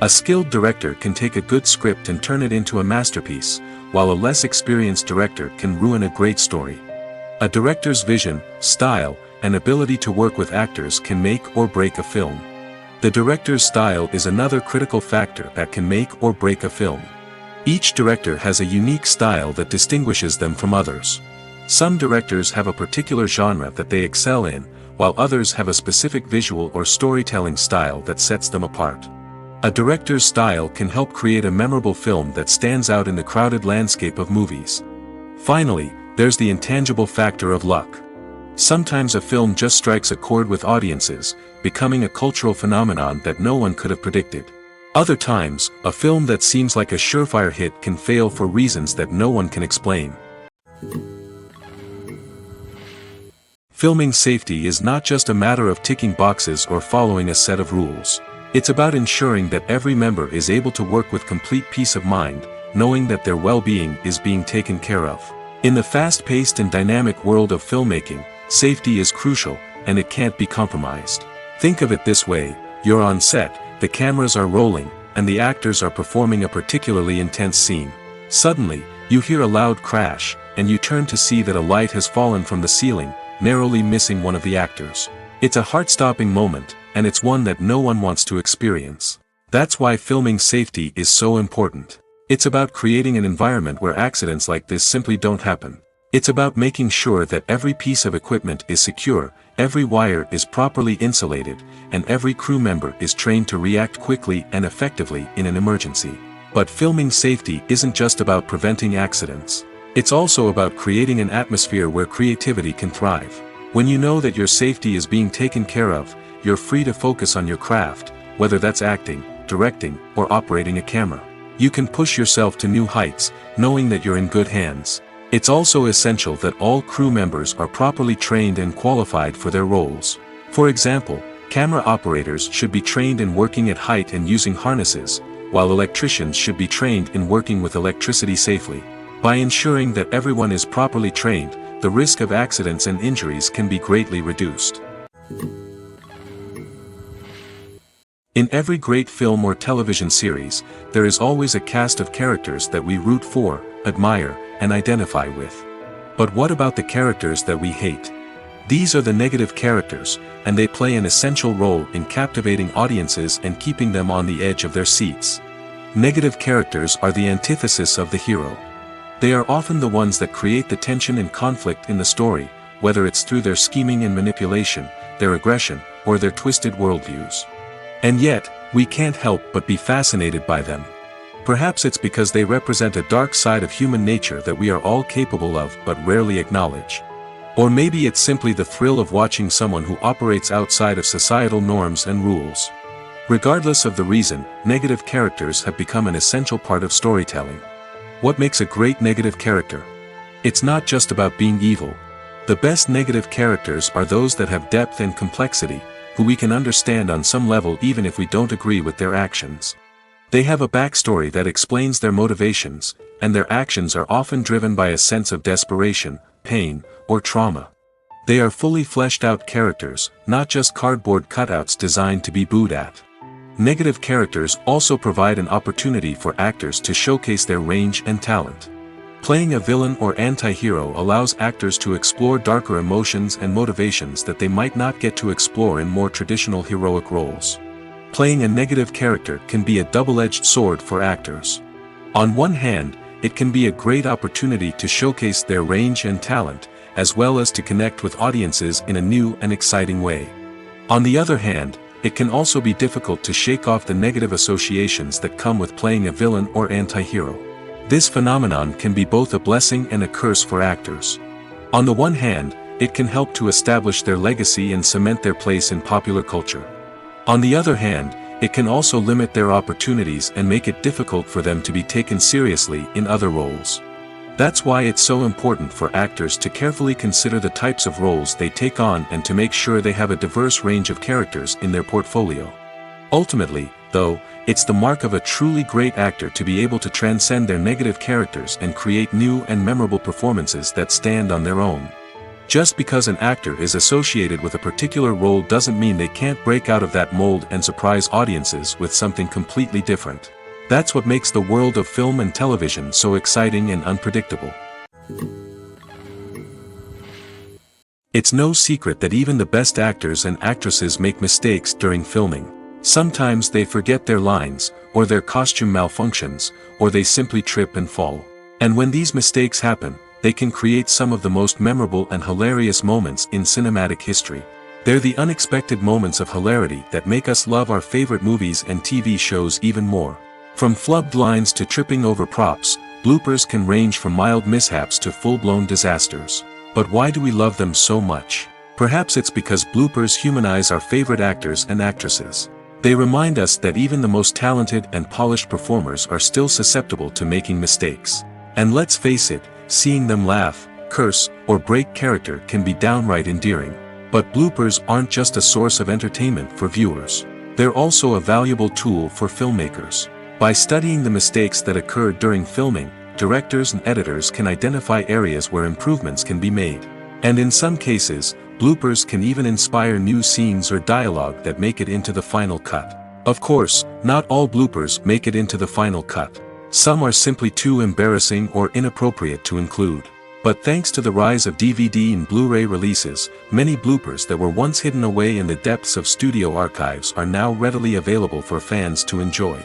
A skilled director can take a good script and turn it into a masterpiece, while a less experienced director can ruin a great story. A director's vision, style, and ability to work with actors can make or break a film. The director's style is another critical factor that can make or break a film. Each director has a unique style that distinguishes them from others. Some directors have a particular genre that they excel in, while others have a specific visual or storytelling style that sets them apart. A director's style can help create a memorable film that stands out in the crowded landscape of movies. Finally, there's the intangible factor of luck. Sometimes a film just strikes a chord with audiences, becoming a cultural phenomenon that no one could have predicted. Other times, a film that seems like a surefire hit can fail for reasons that no one can explain. Filming safety is not just a matter of ticking boxes or following a set of rules. It's about ensuring that every member is able to work with complete peace of mind, knowing that their well-being is being taken care of. In the fast-paced and dynamic world of filmmaking, safety is crucial, and it can't be compromised. Think of it this way: you're on set, the cameras are rolling, and the actors are performing a particularly intense scene. Suddenly, you hear a loud crash, and you turn to see that a light has fallen from the ceiling, narrowly missing one of the actors. It's a heart-stopping moment, and it's one that no one wants to experience. That's why filming safety is so important. It's about creating an environment where accidents like this simply don't happen. It's about making sure that every piece of equipment is secure, every wire is properly insulated, and every crew member is trained to react quickly and effectively in an emergency. But filming safety isn't just about preventing accidents. It's also about creating an atmosphere where creativity can thrive. When you know that your safety is being taken care of, you're free to focus on your craft, whether that's acting, directing, or operating a camera. You can push yourself to new heights, knowing that you're in good hands. It's also essential that all crew members are properly trained and qualified for their roles. For example, camera operators should be trained in working at height and using harnesses, while electricians should be trained in working with electricity safely. By ensuring that everyone is properly trained, the risk of accidents and injuries can be greatly reduced. In every great film or television series, there is always a cast of characters that we root for, admire, and identify with. But what about the characters that we hate? These are the negative characters, and they play an essential role in captivating audiences and keeping them on the edge of their seats. Negative characters are the antithesis of the hero. They are often the ones that create the tension and conflict in the story, whether it's through their scheming and manipulation, their aggression, or their twisted worldviews. And yet, we can't help but be fascinated by them. Perhaps it's because they represent a dark side of human nature that we are all capable of but rarely acknowledge. Or maybe it's simply the thrill of watching someone who operates outside of societal norms and rules. Regardless of the reason, negative characters have become an essential part of storytelling. What makes a great negative character? It's not just about being evil. The best negative characters are those that have depth and complexity, who we can understand on some level even if we don't agree with their actions. They have a backstory that explains their motivations, and their actions are often driven by a sense of desperation, pain, or trauma. They are fully fleshed out characters, not just cardboard cutouts designed to be booed at. Negative characters also provide an opportunity for actors to showcase their range and talent. Playing a villain or anti-hero allows actors to explore darker emotions and motivations that they might not get to explore in more traditional heroic roles. Playing a negative character can be a double-edged sword for actors. On one hand, it can be a great opportunity to showcase their range and talent, as well as to connect with audiences in a new and exciting way. On the other hand, it can also be difficult to shake off the negative associations that come with playing a villain or anti-hero. This phenomenon can be both a blessing and a curse for actors. On the one hand, it can help to establish their legacy and cement their place in popular culture. On the other hand, it can also limit their opportunities and make it difficult for them to be taken seriously in other roles. That's why it's so important for actors to carefully consider the types of roles they take on and to make sure they have a diverse range of characters in their portfolio. Ultimately, though, it's the mark of a truly great actor to be able to transcend their negative characters and create new and memorable performances that stand on their own. Just because an actor is associated with a particular role doesn't mean they can't break out of that mold and surprise audiences with something completely different. That's what makes the world of film and television so exciting and unpredictable. It's no secret that even the best actors and actresses make mistakes during filming. Sometimes they forget their lines, or their costume malfunctions, or they simply trip and fall. And when these mistakes happen, they can create some of the most memorable and hilarious moments in cinematic history. They're the unexpected moments of hilarity that make us love our favorite movies and TV shows even more. From flubbed lines to tripping over props, bloopers can range from mild mishaps to full-blown disasters. But why do we love them so much? Perhaps it's because bloopers humanize our favorite actors and actresses. They remind us that even the most talented and polished performers are still susceptible to making mistakes. And let's face it, seeing them laugh, curse, or break character can be downright endearing. But bloopers aren't just a source of entertainment for viewers. They're also a valuable tool for filmmakers. By studying the mistakes that occurred during filming, directors and editors can identify areas where improvements can be made. And in some cases, bloopers can even inspire new scenes or dialogue that make it into the final cut. Of course, not all bloopers make it into the final cut. Some are simply too embarrassing or inappropriate to include. But thanks to the rise of DVD and Blu-ray releases, many bloopers that were once hidden away in the depths of studio archives are now readily available for fans to enjoy.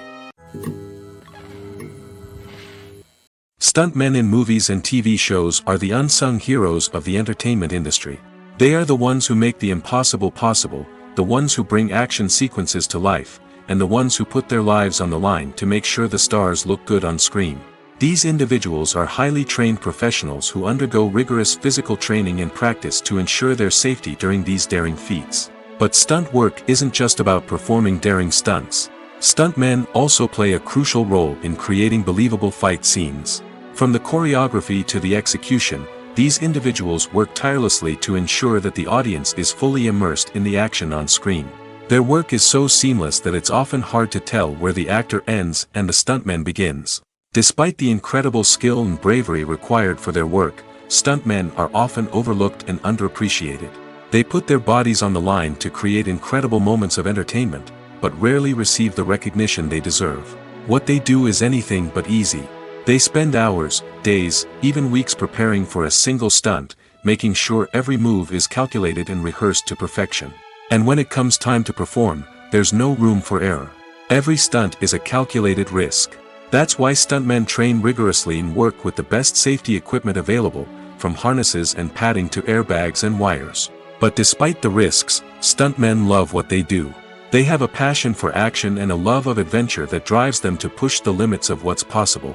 Stuntmen in movies and TV shows are the unsung heroes of the entertainment industry. They are the ones who make the impossible possible, the ones who bring action sequences to life, and the ones who put their lives on the line to make sure the stars look good on screen. These individuals are highly trained professionals who undergo rigorous physical training and practice to ensure their safety during these daring feats. But stunt work isn't just about performing daring stunts. Stuntmen also play a crucial role in creating believable fight scenes. From the choreography to the execution, these individuals work tirelessly to ensure that the audience is fully immersed in the action on screen. Their work is so seamless that it's often hard to tell where the actor ends and the stuntman begins. Despite the incredible skill and bravery required for their work, stuntmen are often overlooked and underappreciated. They put their bodies on the line to create incredible moments of entertainment, but rarely receive the recognition they deserve. What they do is anything but easy. They spend hours, days, even weeks preparing for a single stunt, making sure every move is calculated and rehearsed to perfection. And when it comes time to perform, there's no room for error. Every stunt is a calculated risk. That's why stuntmen train rigorously and work with the best safety equipment available, from harnesses and padding to airbags and wires. But despite the risks, stuntmen love what they do. They have a passion for action and a love of adventure that drives them to push the limits of what's possible.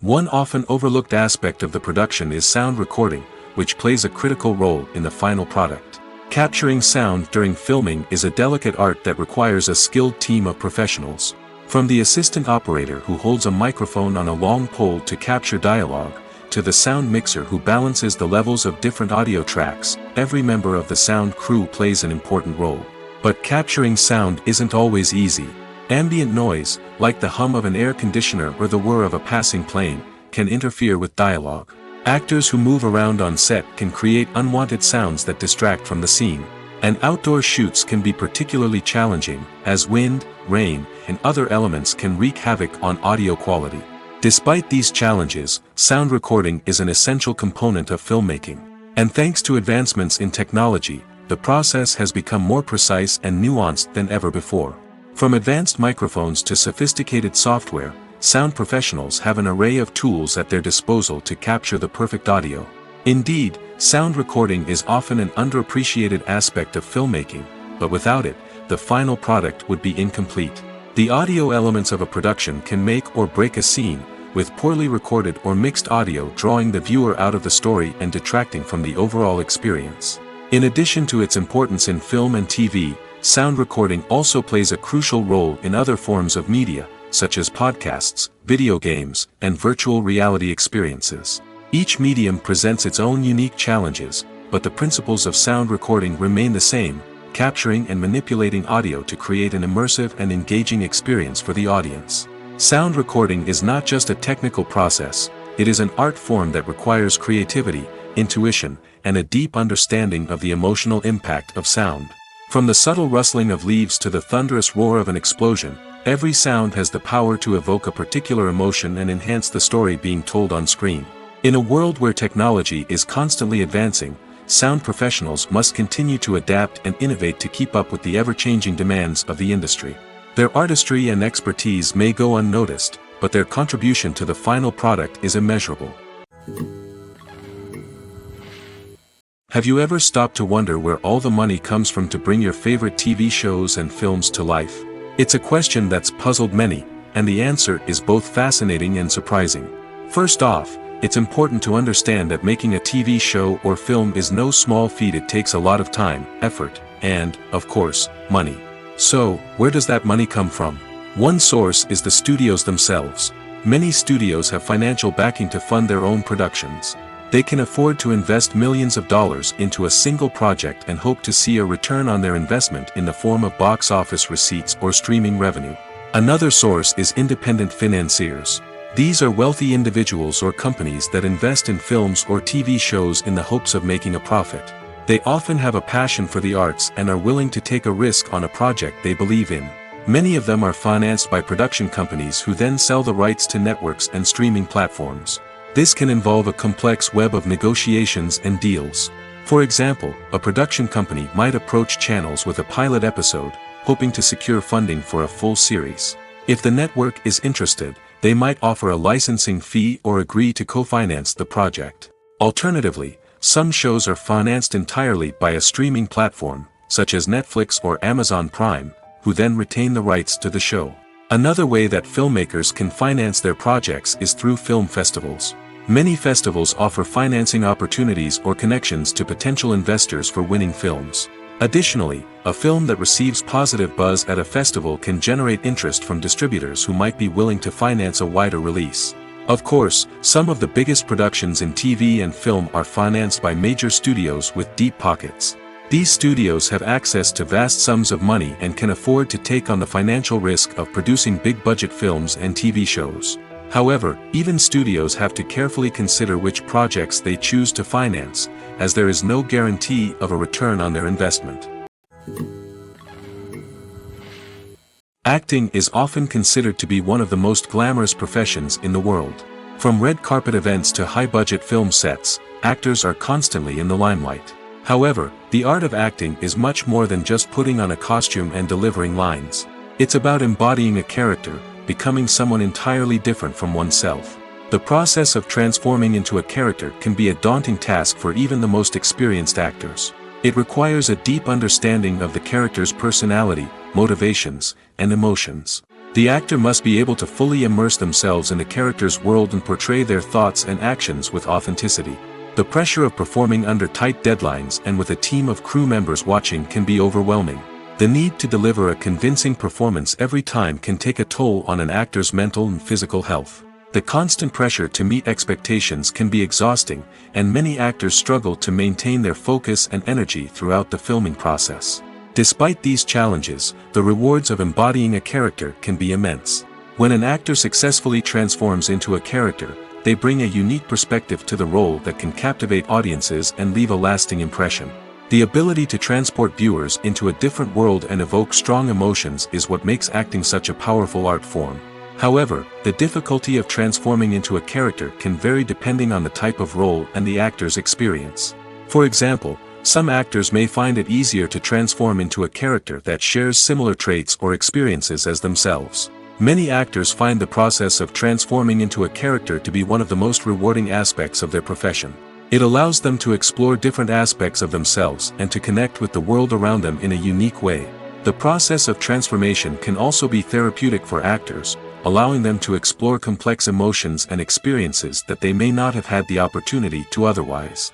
One often overlooked aspect of the production is sound recording, which plays a critical role in the final product. Capturing sound during filming is a delicate art that requires a skilled team of professionals. From the assistant operator who holds a microphone on a long pole to capture dialogue, to the sound mixer who balances the levels of different audio tracks, every member of the sound crew plays an important role. But capturing sound isn't always easy. Ambient noise, like the hum of an air conditioner or the whir of a passing plane, can interfere with dialogue. Actors who move around on set can create unwanted sounds that distract from the scene. And outdoor shoots can be particularly challenging, as wind, rain, and other elements can wreak havoc on audio quality. Despite these challenges, sound recording is an essential component of filmmaking. And thanks to advancements in technology, the process has become more precise and nuanced than ever before. From advanced microphones to sophisticated software, sound professionals have an array of tools at their disposal to capture the perfect audio. Indeed, sound recording is often an underappreciated aspect of filmmaking, but without it, the final product would be incomplete. The audio elements of a production can make or break a scene, with poorly recorded or mixed audio drawing the viewer out of the story and detracting from the overall experience. In addition to its importance in film and TV, sound recording also plays a crucial role in other forms of media, such as podcasts, video games, and virtual reality experiences. Each medium presents its own unique challenges, but the principles of sound recording remain the same, capturing and manipulating audio to create an immersive and engaging experience for the audience. Sound recording is not just a technical process, it is an art form that requires creativity, intuition, and a deep understanding of the emotional impact of sound. From the subtle rustling of leaves to the thunderous roar of an explosion, every sound has the power to evoke a particular emotion and enhance the story being told on screen. In a world where technology is constantly advancing, sound professionals must continue to adapt and innovate to keep up with the ever-changing demands of the industry. Their artistry and expertise may go unnoticed, but their contribution to the final product is immeasurable. Have you ever stopped to wonder where all the money comes from to bring your favorite TV shows and films to life? It's a question that's puzzled many, and the answer is both fascinating and surprising. First off, it's important to understand that making a TV show or film is no small feat. It takes a lot of time, effort, and, of course, money. So, where does that money come from? One source is the studios themselves. Many studios have financial backing to fund their own productions. They can afford to invest millions of dollars into a single project and hope to see a return on their investment in the form of box office receipts or streaming revenue. Another source is independent financiers. These are wealthy individuals or companies that invest in films or TV shows in the hopes of making a profit. They often have a passion for the arts and are willing to take a risk on a project they believe in. Many of them are financed by production companies who then sell the rights to networks and streaming platforms. This can involve a complex web of negotiations and deals. For example, a production company might approach channels with a pilot episode, hoping to secure funding for a full series. If the network is interested, they might offer a licensing fee or agree to co-finance the project. Alternatively, some shows are financed entirely by a streaming platform, such as Netflix or Amazon Prime, who then retain the rights to the show. Another way that filmmakers can finance their projects is through film festivals. Many festivals offer financing opportunities or connections to potential investors for winning films. Additionally, a film that receives positive buzz at a festival can generate interest from distributors who might be willing to finance a wider release. Of course, some of the biggest productions in TV and film are financed by major studios with deep pockets. These studios have access to vast sums of money and can afford to take on the financial risk of producing big-budget films and TV shows. However, even studios have to carefully consider which projects they choose to finance, as there is no guarantee of a return on their investment. Acting is often considered to be one of the most glamorous professions in the world. From red carpet events to high-budget film sets, actors are constantly in the limelight. However, the art of acting is much more than just putting on a costume and delivering lines. It's about embodying a character, becoming someone entirely different from oneself. The process of transforming into a character can be a daunting task for even the most experienced actors. It requires a deep understanding of the character's personality, motivations, and emotions. The actor must be able to fully immerse themselves in the character's world and portray their thoughts and actions with authenticity. The pressure of performing under tight deadlines and with a team of crew members watching can be overwhelming. The need to deliver a convincing performance every time can take a toll on an actor's mental and physical health. The constant pressure to meet expectations can be exhausting, and many actors struggle to maintain their focus and energy throughout the filming process. Despite these challenges, the rewards of embodying a character can be immense. When an actor successfully transforms into a character, they bring a unique perspective to the role that can captivate audiences and leave a lasting impression. The ability to transport viewers into a different world and evoke strong emotions is what makes acting such a powerful art form. However, the difficulty of transforming into a character can vary depending on the type of role and the actor's experience. For example, some actors may find it easier to transform into a character that shares similar traits or experiences as themselves. Many actors find the process of transforming into a character to be one of the most rewarding aspects of their profession. It allows them to explore different aspects of themselves and to connect with the world around them in a unique way. The process of transformation can also be therapeutic for actors, allowing them to explore complex emotions and experiences that they may not have had the opportunity to otherwise.